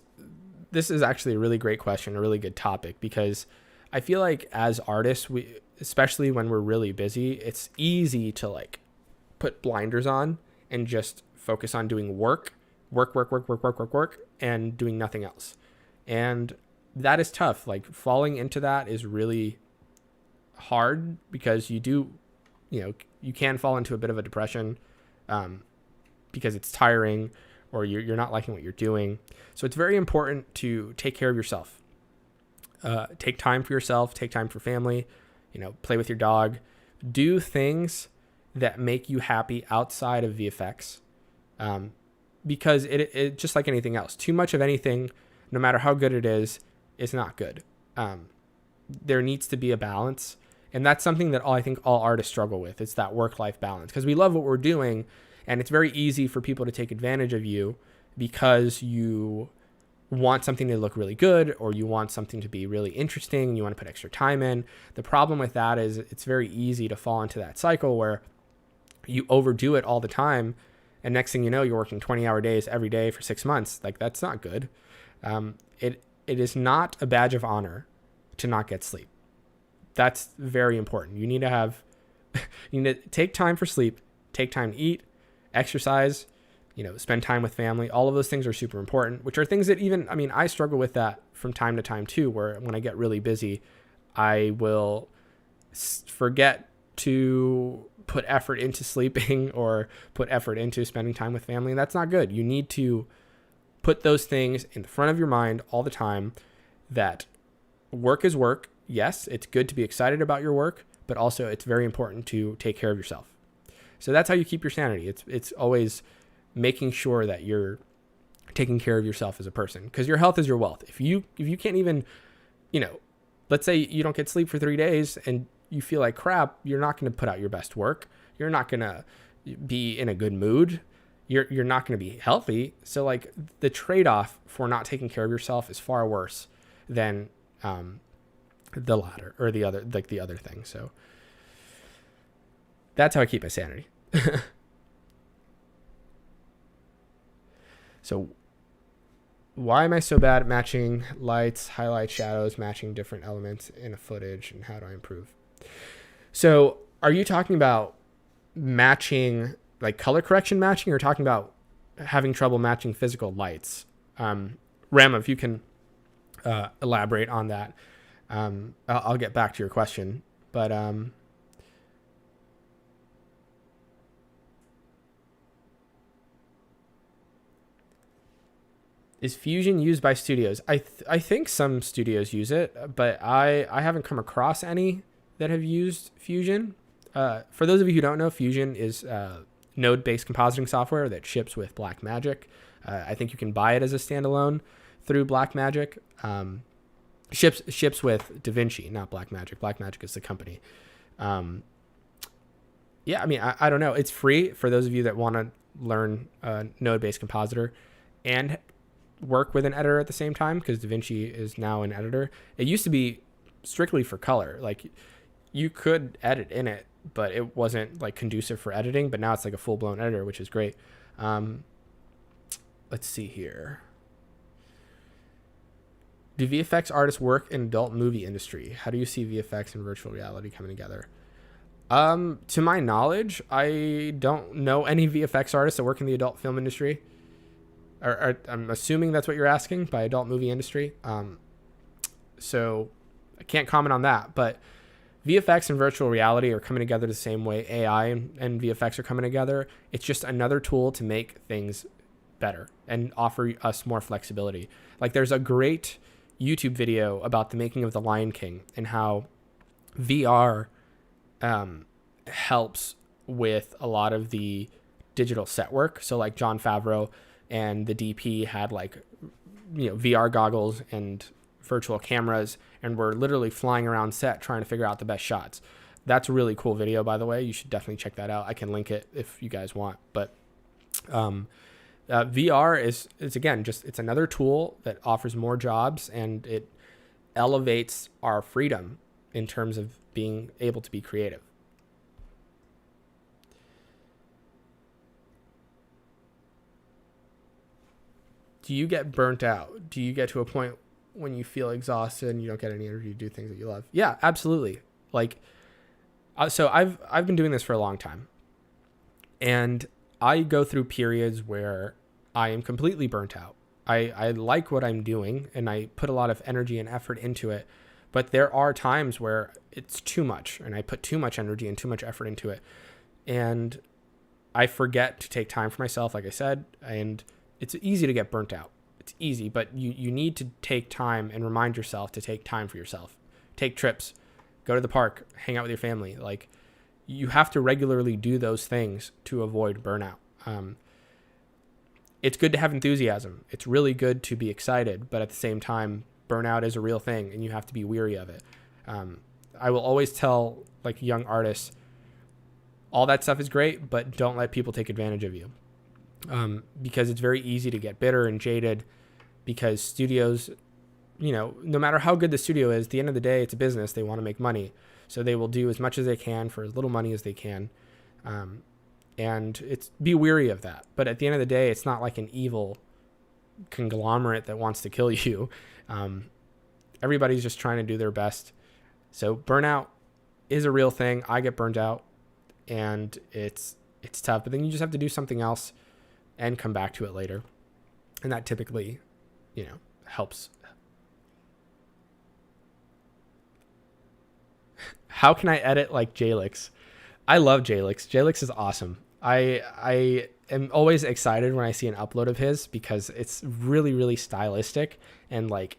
actually a really great question, a really good topic, because I feel like as artists, we, especially when we're really busy, it's easy to like put blinders on and just focus on doing work, and doing nothing else. And that is tough. Like falling into that is really hard because you can fall into a bit of a depression because it's tiring or you're not liking what you're doing. So it's very important to take care of yourself. Take time for yourself, take time for family, play with your dog, do things that make you happy outside of VFX. Because it just like anything else, too much of anything, no matter how good it is not good. There needs to be a balance. And that's something that I think all artists struggle with. It's that work-life balance, because we love what we're doing. And it's very easy for people to take advantage of you because you want something to look really good, or you want something to be really interesting, and you want to put extra time in. The problem with that is it's very easy to fall into that cycle where you overdo it all the time. And next thing you know, you're working 20-hour days every day for 6 months. Like, that's not good. It is not a badge of honor to not get sleep. That's very important. You need to take time for sleep, take time to eat, exercise, spend time with family. All of those things are super important, which are things that I struggle with that from time to time too, where when I get really busy, I will forget to put effort into sleeping or put effort into spending time with family. And that's not good. You need to put those things in the front of your mind all the time, that work is work. Yes, it's good to be excited about your work, but also it's very important to take care of yourself. So that's how you keep your sanity. It's always making sure that you're taking care of yourself as a person, because your health is your wealth. If you can't even, let's say you don't get sleep for 3 days and you feel like crap, you're not going to put out your best work. You're not going to be in a good mood. You're not going to be healthy. So like the trade-off for not taking care of yourself is far worse than the latter, or the other thing. So that's how I keep my sanity. So why am I so bad at matching lights, highlights, shadows, matching different elements in a footage, and how do I improve? So are you talking about matching, like color correction matching, or talking about having trouble matching physical lights? Rama, if you can elaborate on that. I'll get back to your question, but is Fusion used by studios? I think some studios use it, but I haven't come across any that have used Fusion. For those of you who don't know, Fusion is node-based compositing software that ships with Blackmagic. I think you can buy it as a standalone through Blackmagic. Ships with DaVinci, not Blackmagic. Blackmagic is the company. I don't know. It's free for those of you that want to learn node-based compositor and work with an editor at the same time, because DaVinci is now an editor. It used to be strictly for color. Like, you could edit in it, but it wasn't like conducive for editing. But now it's like a full-blown editor, which is great. Let's see here. Do VFX artists work in adult movie industry? How do you see VFX and virtual reality coming together? To my knowledge, I don't know any VFX artists that work in the adult film industry. I'm assuming that's what you're asking by adult movie industry. So I can't comment on that, but VFX and virtual reality are coming together the same way AI and VFX are coming together. It's just another tool to make things better and offer us more flexibility. Like, there's a great YouTube video about the making of The Lion King and how VR helps with a lot of the digital set work. So like Jon Favreau and the DP had VR goggles and virtual cameras, and we're literally flying around set trying to figure out the best shots. That's a really cool video, by the way. You should definitely check that out. I can link it if you guys want. But VR is again, it's another tool that offers more jobs, and it elevates our freedom in terms of being able to be creative. Do you get burnt out? Do you get to a point when you feel exhausted and you don't get any energy to do things that you love? Yeah, absolutely. Like, so I've been doing this for a long time, and I go through periods where I am completely burnt out. I like what I'm doing and I put a lot of energy and effort into it, but there are times where it's too much and I put too much energy and too much effort into it, and I forget to take time for myself, like I said, and it's easy to get burnt out. It's easy, but you need to take time and remind yourself to take time for yourself. Take trips, go to the park, hang out with your family. Like, you have to regularly do those things to avoid burnout. It's good to have enthusiasm. It's really good to be excited, but at the same time, burnout is a real thing and you have to be weary of it. I will always tell like young artists, all that stuff is great, but don't let people take advantage of you. Because it's very easy to get bitter and jaded, because studios, no matter how good the studio is, at the end of the day, it's a business. They want to make money. So they will do as much as they can for as little money as they can. And be weary of that. But at the end of the day, it's not like an evil conglomerate that wants to kill you. Everybody's just trying to do their best. So burnout is a real thing. I get burned out and it's tough, but then you just have to do something else and come back to it later. And that typically, helps. How can I edit like Jakelix? I love Jakelix. Jakelix is awesome. I am always excited when I see an upload of his, because it's really, really stylistic, and like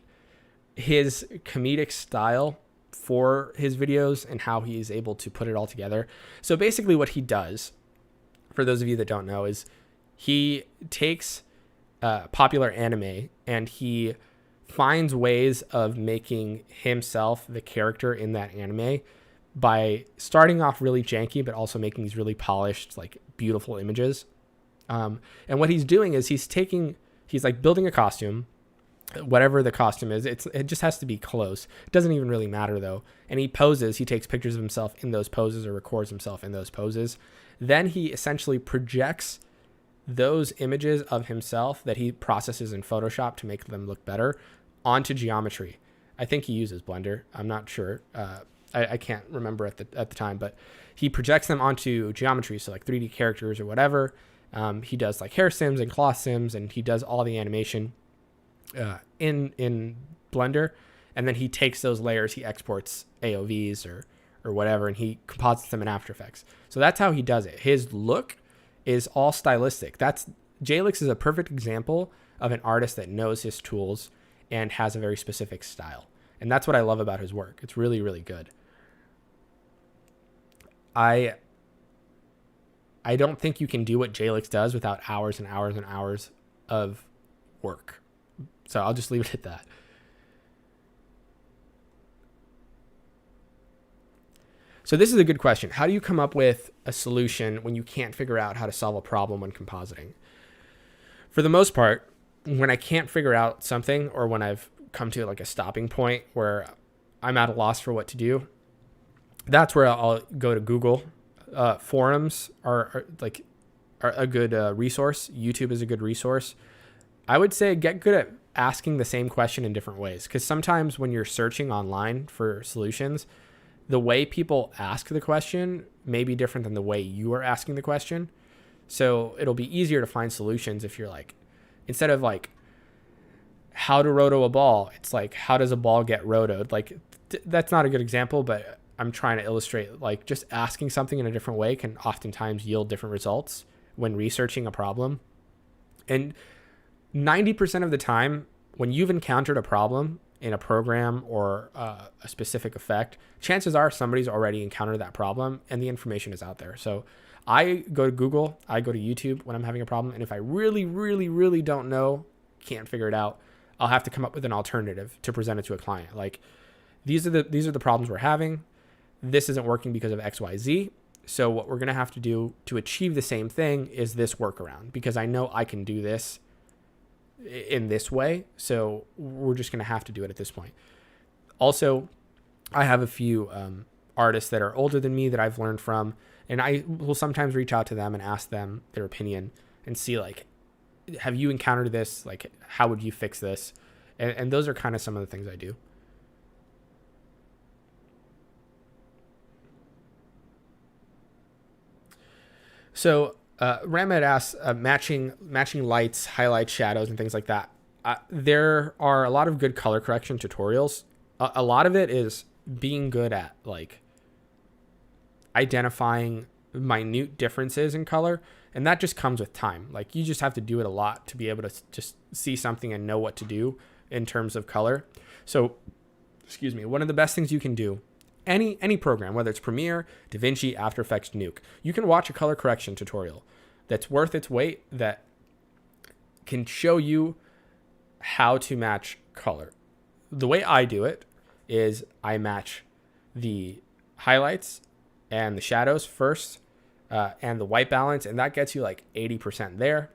his comedic style for his videos and how he is able to put it all together. So basically what he does, for those of you that don't know, is he takes popular anime and he finds ways of making himself the character in that anime by starting off really janky, but also making these really polished, like beautiful images. And what he's doing is he's like building a costume, whatever the costume is. It just has to be close. It doesn't even really matter though. And he takes pictures of himself in those poses or records himself in those poses. Then he essentially projects those images of himself that he processes in Photoshop to make them look better onto geometry. I think he uses Blender. I'm not sure. I can't remember at the time, but he projects them onto geometry, so like 3D characters or whatever. He does like hair sims and cloth sims, and he does all the animation in Blender, and then he takes those layers, he exports AOVs or whatever, and he composites them in After Effects. So that's how he does it. His look is all stylistic. Jakelix is a perfect example of an artist that knows his tools and has a very specific style. And that's what I love about his work. It's really, really good. I don't think you can do what Jakelix does without hours and hours and hours of work. So I'll just leave it at that. So this is a good question. How do you come up with a solution when you can't figure out how to solve a problem when compositing? For the most part, when I can't figure out something, or when I've come to like a stopping point where I'm at a loss for what to do, that's where I'll go to Google. Forums are a good resource. YouTube is a good resource. I would say get good at asking the same question in different ways, because sometimes when you're searching online for solutions, the way people ask the question may be different than the way you are asking the question. So it'll be easier to find solutions if you're like, instead of like how to roto a ball, it's like, how does a ball get rotoed? Like that's not a good example, but I'm trying to illustrate like just asking something in a different way can oftentimes yield different results when researching a problem. And 90% of the time when you've encountered a problem in a program or a specific effect, chances are somebody's already encountered that problem and the information is out there. So I go to Google, I go to YouTube when I'm having a problem. And if I really, really, really don't know, can't figure it out, I'll have to come up with an alternative to present it to a client. Like these are the problems we're having. This isn't working because of X, Y, Z. So what we're going to have to do to achieve the same thing is this workaround, because I know I can do this in this way. So we're just going to have to do it at this point. Also, I have a few artists that are older than me that I've learned from, and I will sometimes reach out to them and ask them their opinion and see like have you encountered this? Like, how would you fix this? And those are kind of some of the things I do. So Ramad asks, matching lights, highlights, shadows, and things like that. There are a lot of good color correction tutorials. A lot of it is being good at like identifying minute differences in color, and that just comes with time. Like, you just have to do it a lot to be able to just see something and know what to do in terms of color. So, excuse me, one of the best things you can do, any program, whether it's Premiere, DaVinci, After Effects, Nuke, you can watch a color correction tutorial that's worth its weight, that can show you how to match color. The way I do it is I match the highlights and the shadows first, and the white balance, and that gets you like 80% there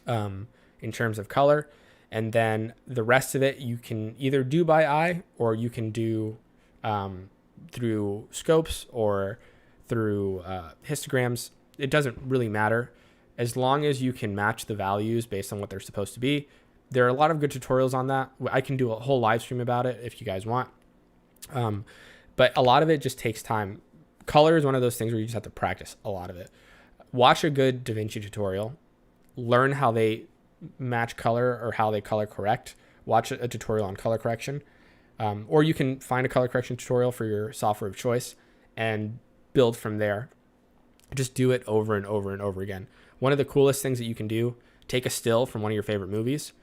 in terms of color. And then the rest of it you can either do by eye, or you can do through scopes or through histograms. It doesn't really matter, as long as you can match the values based on what they're supposed to be. There are a lot of good tutorials on that. I can do a whole live stream about it if you guys want. But a lot of it just takes time. Color is one of those things where you just have to practice a lot of it. Watch a good DaVinci tutorial. Learn how they match color or how they color correct. Watch a tutorial on color correction. Or you can find a color correction tutorial for your software of choice and build from there. Just do it over and over and over again. One of the coolest things that you can do, take a still from one of your favorite movies,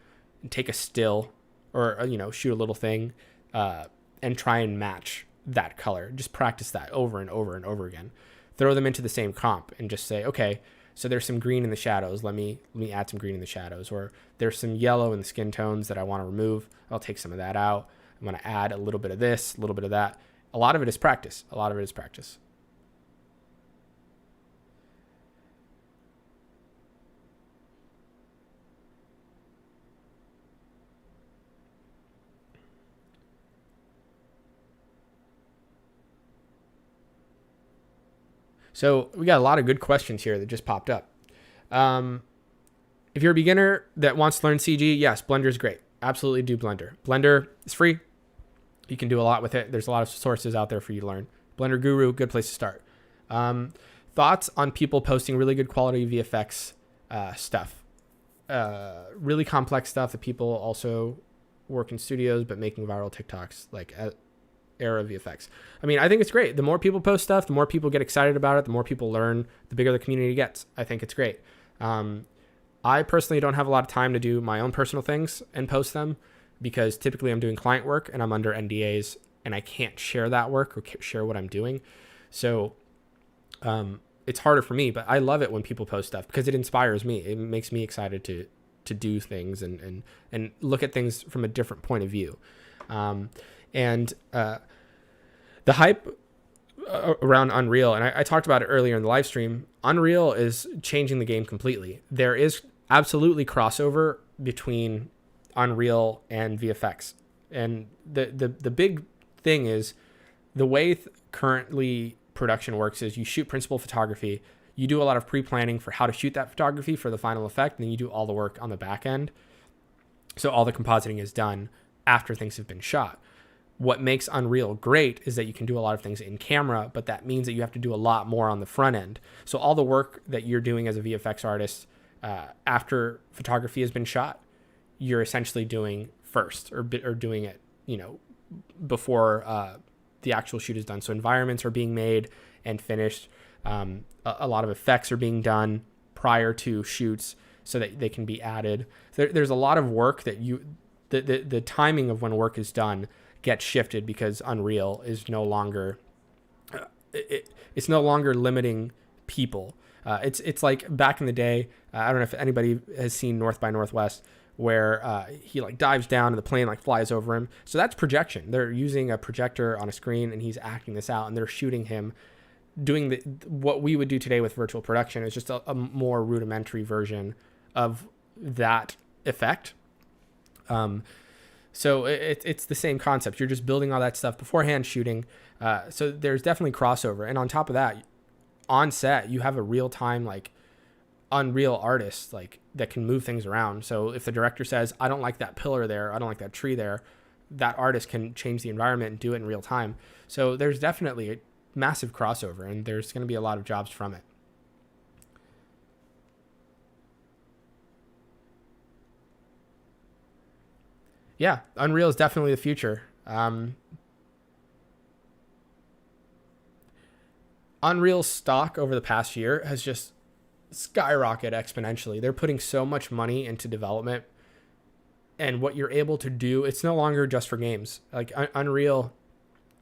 and take a still, or shoot a little thing, and try and match that color. Just practice that over and over and over again. Throw them into the same comp and just say, okay, so there's some green in the shadows. Let me add some green in the shadows. Or there's some yellow in the skin tones that I want to remove. I'll take some of that out. I'm going to add a little bit of this, a little bit of that. A lot of it is practice. So we got a lot of good questions here that just popped up. If you're a beginner that wants to learn CG, yes, Blender is great. Absolutely do Blender. Blender is free. You can do a lot with it. There's a lot of sources out there for you to learn. Blender Guru, good place to start. Thoughts on people posting really good quality VFX stuff. Really complex stuff that people also work in studios but making viral TikToks, like era VFX. I mean, I think it's great. The more people post stuff, the more people get excited about it, the more people learn, the bigger the community gets. I think it's great. I personally don't have a lot of time to do my own personal things and post them, because typically I'm doing client work and I'm under NDAs and I can't share that work or share what I'm doing. So it's harder for me, but I love it when people post stuff because it inspires me. It makes me excited to do things and look at things from a different point of view. The hype around Unreal, and I talked about it earlier in the live stream, Unreal is changing the game completely. There is absolutely crossover between Unreal and VFX. And the big thing is the way currently production works is you shoot principal photography. You do a lot of pre-planning for how to shoot that photography for the final effect, and then you do all the work on the back end. So all the compositing is done after things have been shot. What makes Unreal great is that you can do a lot of things in camera, but that means that you have to do a lot more on the front end. So all the work that you're doing as a VFX artist after photography has been shot, you're essentially doing first, or doing it, before the actual shoot is done. So environments are being made and finished. A lot of effects are being done prior to shoots so that they can be added. There's a lot of work that the timing of when work is done gets shifted because Unreal is no longer it's no longer limiting people. It's like back in the day. I don't know if anybody has seen North by Northwest, where he like dives down and the plane like flies over him. So that's projection. They're using a projector on a screen and he's acting this out, and they're shooting him doing what we would do today with virtual production. Is just a more rudimentary version of that effect. So it's the same concept. You're just building all that stuff beforehand, shooting. So there's definitely crossover. And on top of that, on set, you have a real-time, like, Unreal artists like that can move things around. So if the director says, I don't like that pillar there, I don't like that tree there, that artist can change the environment and do it in real time. So there's definitely a massive crossover, and there's going to be a lot of jobs from it. Yeah, Unreal is definitely the future. Unreal stock over the past year has just skyrocketed exponentially. They're putting so much money into development, and what you're able to do, it's no longer just for games. Like Unreal,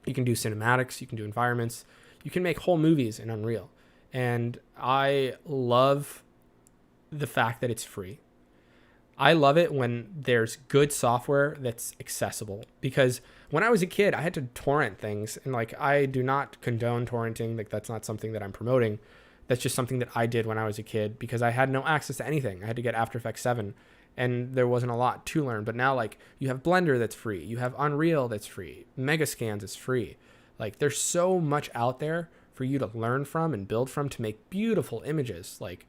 you can do cinematics, you can do environments, you can make whole movies in Unreal. And I love the fact that it's free. I love it when there's good software that's accessible, because when I was a kid, I had to torrent things, and like, I do not condone torrenting. Like, that's not something that I'm promoting. That's just something that I did when I was a kid because I had no access to anything. I had to get After Effects 7, and there wasn't a lot to learn. But now, like, you have Blender that's free. You have Unreal that's free. Megascans is free. Like, there's so much out there for you to learn from and build from to make beautiful images. Like,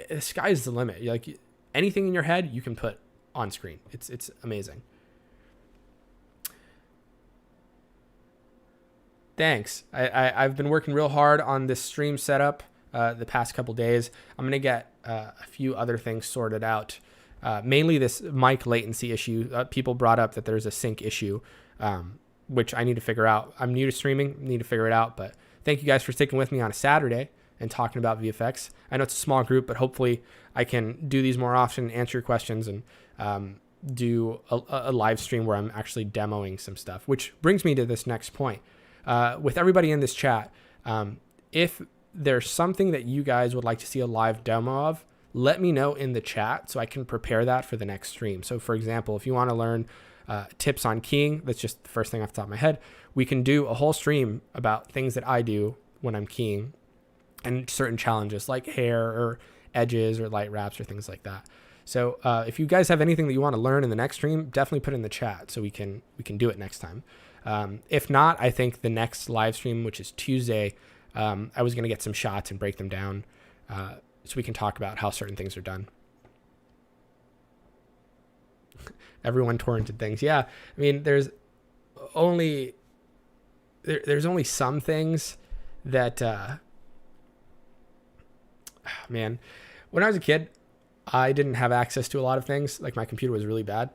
the sky's the limit. Like, anything in your head, you can put on screen. It's amazing. Thanks. I've been working real hard on this stream setup the past couple days. I'm going to get a few other things sorted out. Mainly this mic latency issue. People brought up that there's a sync issue, which I need to figure out. I'm new to streaming, need to figure it out. But thank you guys for sticking with me on a Saturday and talking about VFX. I know it's a small group, but hopefully I can do these more often, answer your questions, and do a live stream where I'm actually demoing some stuff, which brings me to this next point. With everybody in this chat, if there's something that you guys would like to see a live demo of, let me know in the chat so I can prepare that for the next stream. So for example, if you want to learn tips on keying, that's just the first thing off the top of my head, we can do a whole stream about things that I do when I'm keying and certain challenges like hair or edges or light wraps or things like that. So if you guys have anything that you want to learn in the next stream, definitely put it in the chat so we can do it next time. If not, I think the next live stream, which is Tuesday, I was going to get some shots and break them down so we can talk about how certain things are done. Everyone torrented things. Yeah. I mean, there's only some things that, man, when I was a kid, I didn't have access to a lot of things. Like, my computer was really bad.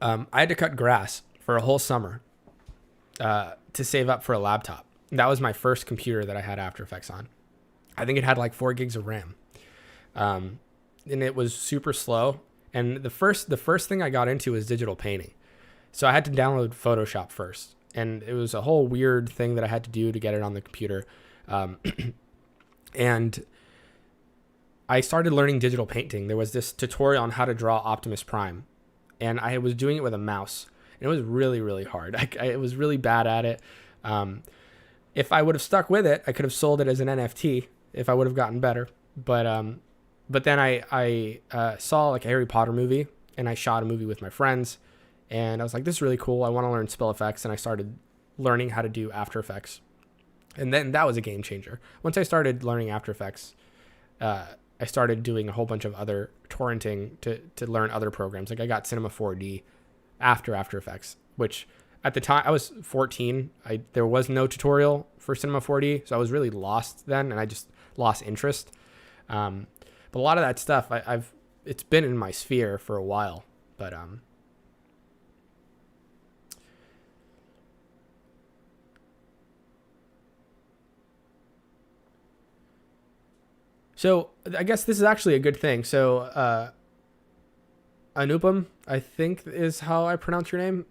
I had to cut grass for a whole summer to save up for a laptop. That was my first computer that I had After Effects on. I think it had like 4 gigs of RAM. And it was super slow. And the first thing I got into was digital painting. So I had to download Photoshop first. And it was a whole weird thing that I had to do to get it on the computer. And I started learning digital painting. There was this tutorial on how to draw Optimus Prime. And I was doing it with a mouse. And it was really, really hard. I was really bad at it. If I would have stuck with it, I could have sold it as an NFT if I would have gotten better. But then I saw like a Harry Potter movie, and I shot a movie with my friends. And I was like, this is really cool. I want to learn Spill Effects. And I started learning how to do After Effects. And then that was a game changer. Once I started learning After Effects, I started doing a whole bunch of other torrenting to learn other programs. Like, I got Cinema 4D after Effects, which at the time I was 14. There was no tutorial for Cinema 4D, so I was really lost then, and I just lost interest. But a lot of that stuff, it's been in my sphere for a while. But so I guess this is actually a good thing. So Anupam, I think is how I pronounce your name.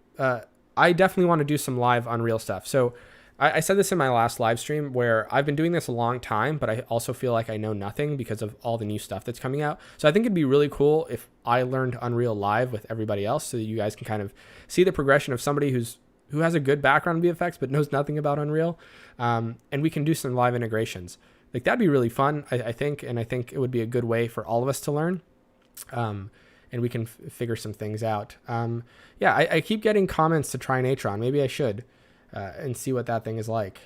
I definitely want to do some live Unreal stuff. So I said this in my last live stream, where I've been doing this a long time, but I also feel like I know nothing because of all the new stuff that's coming out. So I think it'd be really cool if I learned Unreal live with everybody else, so that you guys can kind of see the progression of somebody who has a good background in VFX but knows nothing about Unreal, and we can do some live integrations. Like, that'd be really fun, I think, and I think it would be a good way for all of us to learn, and we can figure some things out. Yeah, I keep getting comments to try Natron. Maybe I should, and see what that thing is like.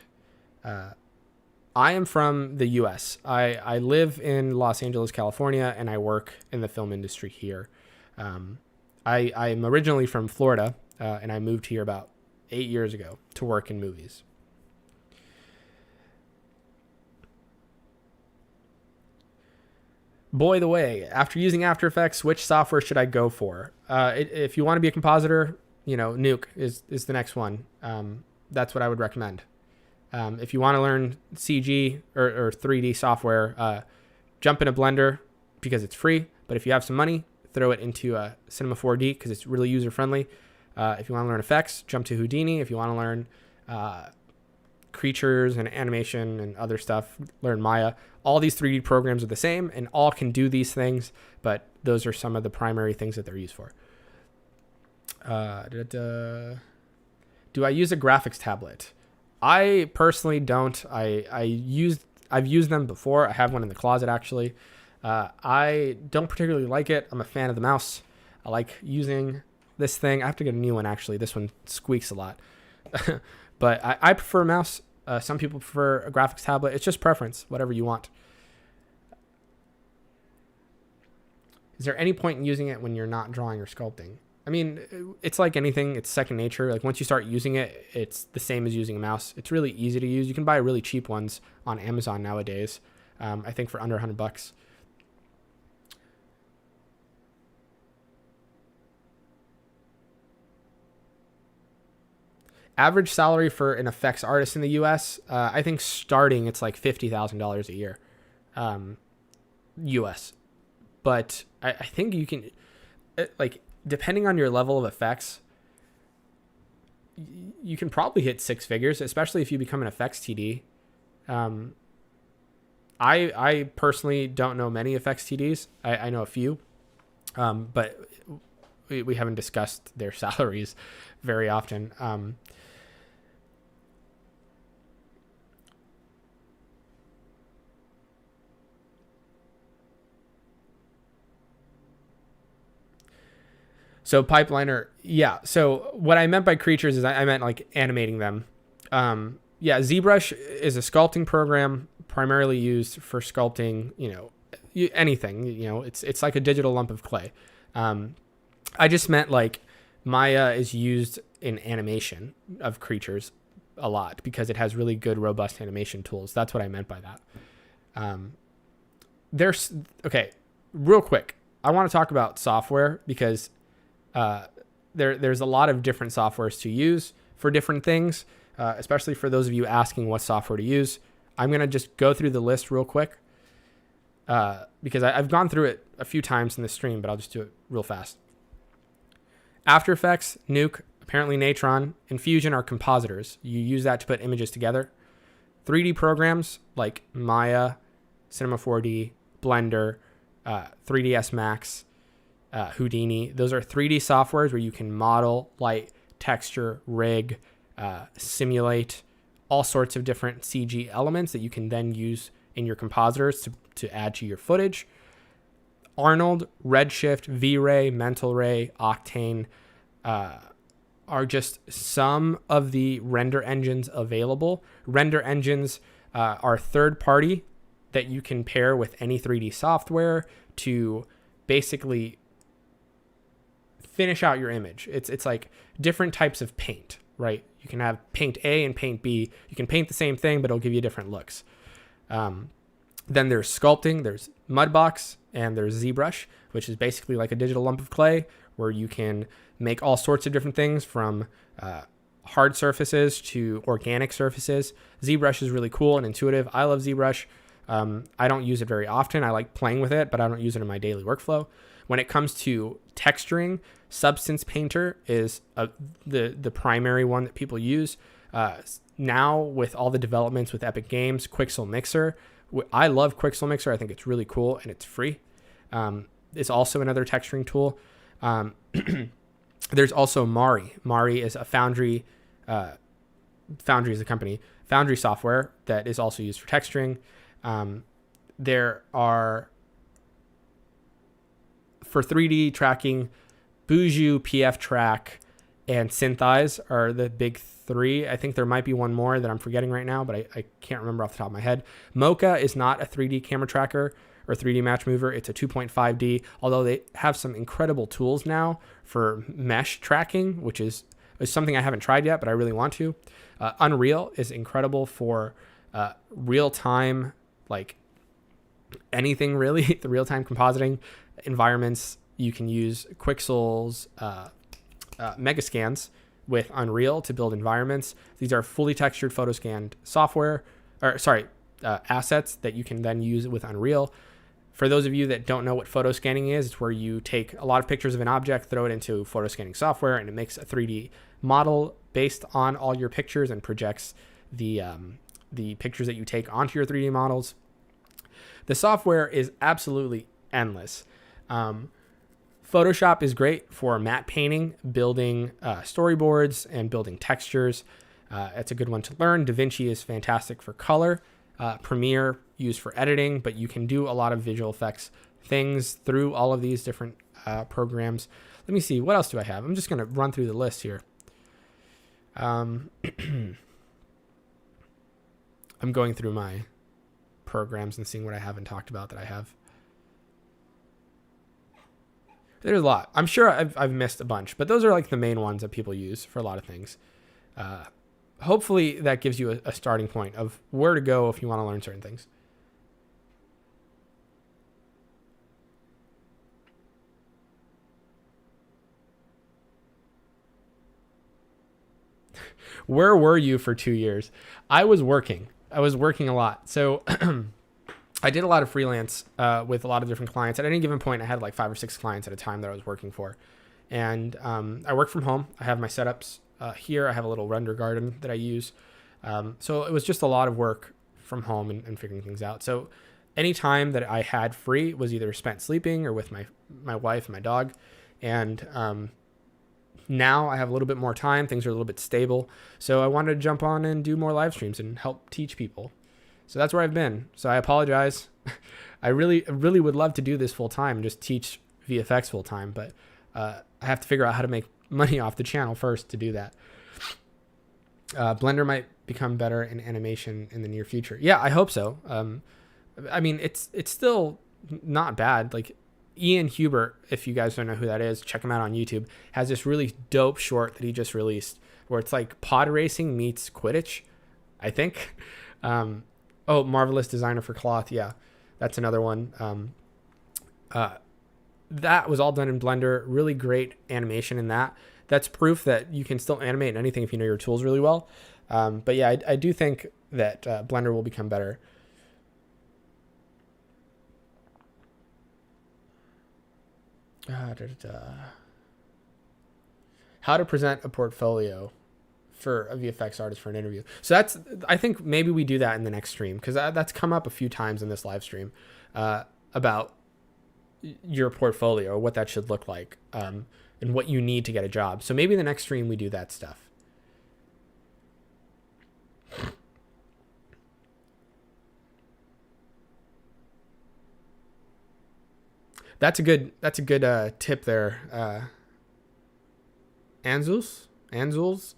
I am from the U.S. I live in Los Angeles, California, and I work in the film industry here. I'm originally from Florida, and I moved here about 8 years ago to work in movies. Boy, the way. After using After Effects, which software should I go for? If you want to be a compositor, Nuke is the next one. That's what I would recommend. If you want to learn CG or 3D software, jump into Blender because it's free. But if you have some money, throw it into Cinema 4D because it's really user-friendly. If you want to learn effects, jump to Houdini. If you want to learn creatures and animation and other stuff, learn Maya. All these 3D programs are the same and all can do these things, but those are some of the primary things that they're used for. Do I use a graphics tablet? I personally don't. I've used them before. I have one in the closet actually. I don't particularly like it. I'm a fan of the mouse. I like using this thing. I have to get a new one actually. This one squeaks a lot. But I prefer a mouse. Some people prefer a graphics tablet. It's just preference, whatever you want. Is there any point in using it when you're not drawing or sculpting? I mean, it's like anything. It's second nature. Like once you start using it, it's the same as using a mouse. It's really easy to use. You can buy really cheap ones on Amazon nowadays. I think for under $100. Average salary for an effects artist in the U.S., I think starting it's like $50,000 a year, U.S. But I think you can, like, depending on your level of effects, you can probably hit six figures, especially if you become an effects TD. I personally don't know many effects TDs. I know a few, but we haven't discussed their salaries very often. So Pipeliner, yeah. So what I meant by creatures is I meant like animating them. Yeah, ZBrush is a sculpting program primarily used for sculpting, anything. It's like a digital lump of clay. I just meant like Maya is used in animation of creatures a lot because it has really good, robust animation tools. That's what I meant by that. Okay, real quick. I want to talk about software because there's a lot of different softwares to use for different things, especially for those of you asking what software to use. I'm going to just go through the list real quick because I've gone through it a few times in the stream, but I'll just do it real fast. After Effects, Nuke, apparently Natron, and Fusion are compositors. You use that to put images together. 3D programs like Maya, Cinema 4D, Blender, 3ds Max, Houdini. Those are 3D softwares where you can model, light, texture, rig, simulate all sorts of different CG elements that you can then use in your compositors to add to your footage. Arnold, Redshift, V-Ray, Mental Ray, Octane are just some of the render engines available. Render engines are third party that you can pair with any 3D software to basically finish out your image. It's like different types of paint, right? You can have paint A and paint B. You can paint the same thing, but it'll give you different looks. Then there's sculpting, there's Mudbox, and there's ZBrush, which is basically like a digital lump of clay where you can make all sorts of different things from hard surfaces to organic surfaces. ZBrush is really cool and intuitive. I love ZBrush. I don't use it very often. I like playing with it, but I don't use it in my daily workflow. When it comes to texturing, Substance Painter is the primary one that people use. Now, with all the developments with Epic Games, Quixel Mixer, I love Quixel Mixer. I think it's really cool and it's free. It's also another texturing tool. There's also Mari. Mari is a Foundry. Foundry is a company. Foundry software that is also used for texturing. There are, for 3D tracking, Buju, PF Track, and Synthesize are the big 3. I think there might be one more that I'm forgetting right now, but I can't remember off the top of my head. Mocha is not a 3D camera tracker or 3D match mover. It's a 2.5D, although they have some incredible tools now for mesh tracking, which is something I haven't tried yet, but I really want to. Unreal is incredible for real-time, like anything really, the real-time compositing environments. You can use Quixel's Megascans with Unreal to build environments. These are fully textured photo scanned assets that you can then use with Unreal. For those of you that don't know what photo scanning is, it's where you take a lot of pictures of an object, throw it into photo scanning software, and it makes a 3D model based on all your pictures and projects the pictures that you take onto your 3D models. The software is absolutely endless. Photoshop is great for matte painting, building storyboards, and building textures. It's a good one to learn. DaVinci is fantastic for color. Premiere used for editing, but you can do a lot of visual effects things through all of these different programs. Let me see, what else do I have? I'm just going to run through the list here. I'm going through my programs and seeing what I haven't talked about that I have. There's a lot. I'm sure I've missed a bunch, but those are like the main ones that people use for a lot of things. Hopefully that gives you a starting point of where to go if you want to learn certain things. Where were you for 2 years? I was working a lot. So I did a lot of freelance with a lot of different clients. At any given point, I had like 5 or 6 clients at a time that I was working for. And I work from home. I have my setups here. I have a little render garden that I use. So it was just a lot of work from home and figuring things out. So any time that I had free was either spent sleeping or with my wife and my dog. And now I have a little bit more time. Things are a little bit stable. So I wanted to jump on and do more live streams and help teach people. So that's where I've been. So I apologize. I really would love to do this full time and just teach VFX full time, but I have to figure out how to make money off the channel first to do that. Blender might become better in animation in the near future. Yeah, I hope so. I mean, it's still not bad. Like Ian Hubert, if you guys don't know who that is, check him out on YouTube, has this really dope short that he just released where it's like pod racing meets Quidditch, I think. Oh, Marvelous Designer for Cloth. Yeah, that's another one. That was all done in Blender. Really great animation in that. That's proof that you can still animate in anything if you know your tools really well. But yeah, I do think that Blender will become better. How to present a portfolio for a VFX artist for an interview. So I think maybe we do that in the next stream, because that's come up a few times in this live stream about your portfolio or what that should look like and what you need to get a job. So maybe in the next stream we do that stuff. That's a good tip there. Anzuls.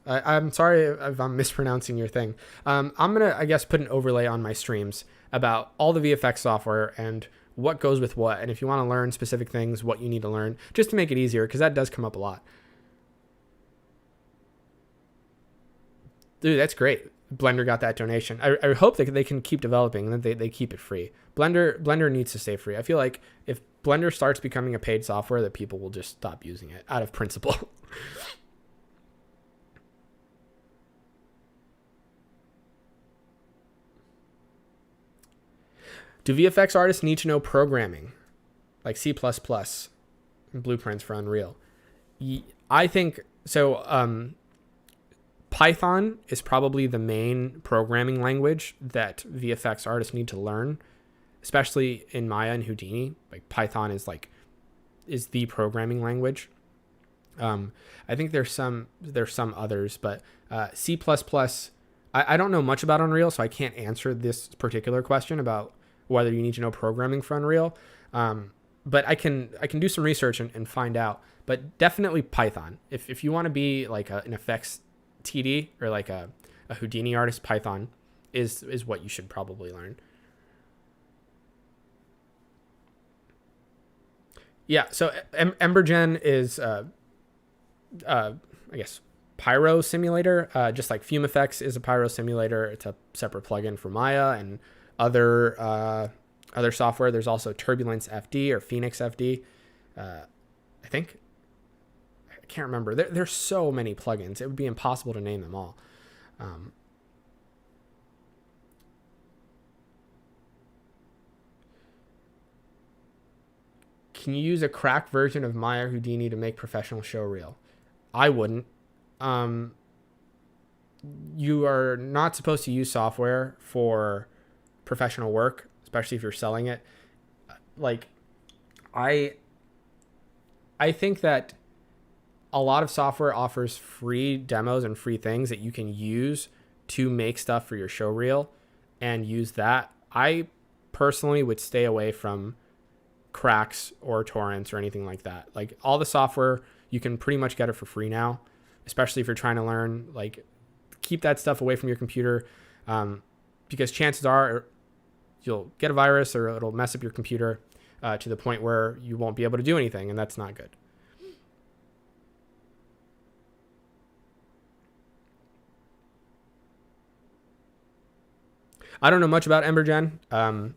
I'm sorry if I'm mispronouncing your thing. I'm gonna, I guess, put an overlay on my streams about all the VFX software and what goes with what, and if you want to learn specific things, what you need to learn, just to make it easier, because that does come up a lot. Dude, that's great. Blender got that donation. I hope that they can keep developing and that they keep it free. Blender needs to stay free. I feel like if Blender starts becoming a paid software, that people will just stop using it out of principle. Do VFX artists need to know programming, like C++, blueprints for Unreal? I think so. Python is probably the main programming language that VFX artists need to learn, especially in Maya and Houdini. Like Python is the programming language. I think there's some others, but C++. I don't know much about Unreal, so I can't answer this particular question about whether you need to know programming for Unreal. But I can do some research and find out. But definitely Python. If you want to be like an effects TD or like a Houdini artist, Python is what you should probably learn. Yeah, so Embergen is, I guess, Pyro simulator. Just like FumeFX is a Pyro simulator. It's a separate plugin for Maya and other software. There's also Turbulence FD or Phoenix FD. I think. I can't remember. There's so many plugins. It would be impossible to name them all. Can you use a cracked version of Maya Houdini to make professional show reel? I wouldn't. You are not supposed to use software for professional work, especially if you're selling it. Like, I think that a lot of software offers free demos and free things that you can use to make stuff for your show reel and use that. I personally would stay away from cracks or torrents or anything like that. Like, all the software, you can pretty much get it for free now, especially if you're trying to learn. Like, keep that stuff away from your computer, because chances are you'll get a virus or it'll mess up your computer to the point where you won't be able to do anything, and that's not good. I don't know much about Embergen,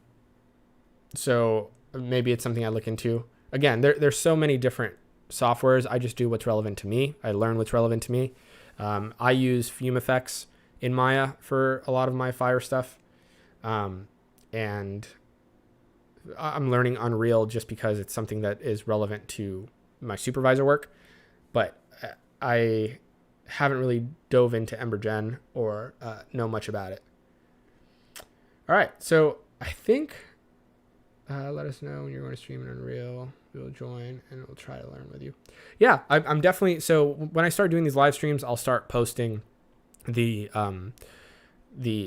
so maybe it's something I look into. Again, there's so many different softwares. I just do what's relevant to me. I learn what's relevant to me. I use FumeFX in Maya for a lot of my Fire stuff, and I'm learning Unreal just because it's something that is relevant to my supervisor work. But I haven't really dove into Embergen or know much about it. All right, so I think let us know when you're going to stream in Unreal. We'll join and we'll try to learn with you. Yeah, I'm definitely. So when I start doing these live streams, I'll start posting the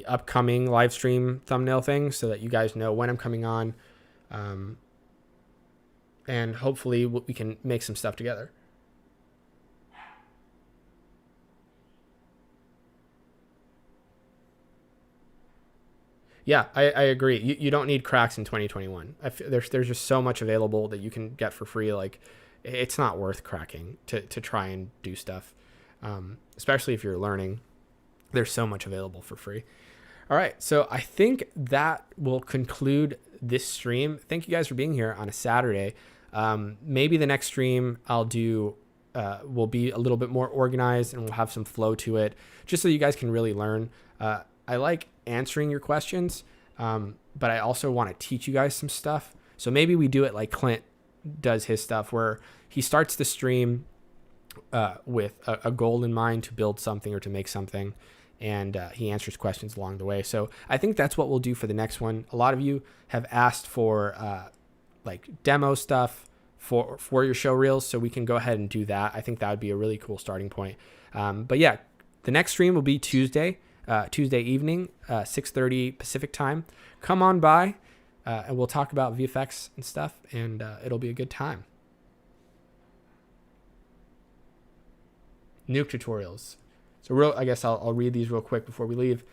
upcoming live stream thumbnail thing so that you guys know when I'm coming on, and hopefully we can make some stuff together. Yeah, I agree. You don't need cracks in 2021. There's just so much available that you can get for free. Like, it's not worth cracking to try and do stuff, especially if you're learning. There's so much available for free. All right, so I think that will conclude this stream. Thank you guys for being here on a Saturday. Maybe the next stream I'll do will be a little bit more organized and we'll have some flow to it, just so you guys can really learn. I like answering your questions, but I also want to teach you guys some stuff. So maybe we do it like Clint does his stuff, where he starts the stream with a goal in mind to build something or to make something, and he answers questions along the way. So I think that's what we'll do for the next one. A lot of you have asked for like demo stuff for your show reels, so we can go ahead and do that. I think that would be a really cool starting point. But yeah, the next stream will be Tuesday evening, 6:30 Pacific time. Come on by, and we'll talk about VFX and stuff, and it'll be a good time. Nuke tutorials. So I guess I'll read these real quick before we leave.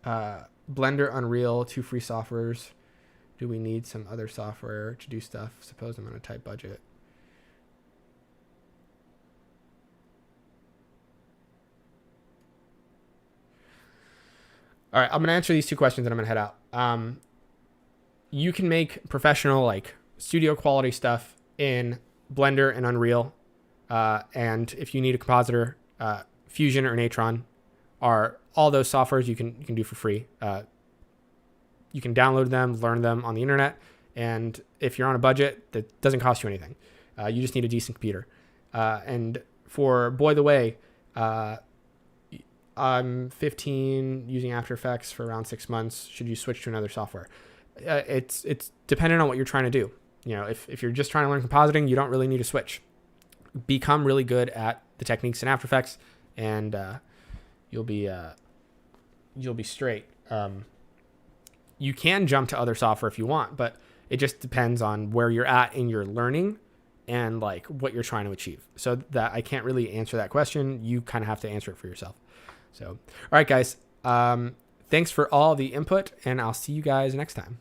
Blender, Unreal, 2 free softwares. Do we need some other software to do stuff? Suppose I'm on a tight budget. All right, I'm going to answer these 2 questions and I'm going to head out. You can make professional, like, studio quality stuff in Blender and Unreal. And if you need a compositor, Fusion or Natron are all those softwares you can do for free. You can download them, learn them on the internet. And if you're on a budget, that doesn't cost you anything. You just need a decent computer. And for Boy the Way, I'm 15 using After Effects for around 6 months. Should you switch to another software? It's dependent on what you're trying to do. You know, if you're just trying to learn compositing, you don't really need to switch. Become really good at the techniques in After Effects, and you'll be straight. You can jump to other software if you want, but it just depends on where you're at in your learning and like what you're trying to achieve. So that I can't really answer that question. You kind of have to answer it for yourself. So, all right, guys. Thanks for all the input, and I'll see you guys next time.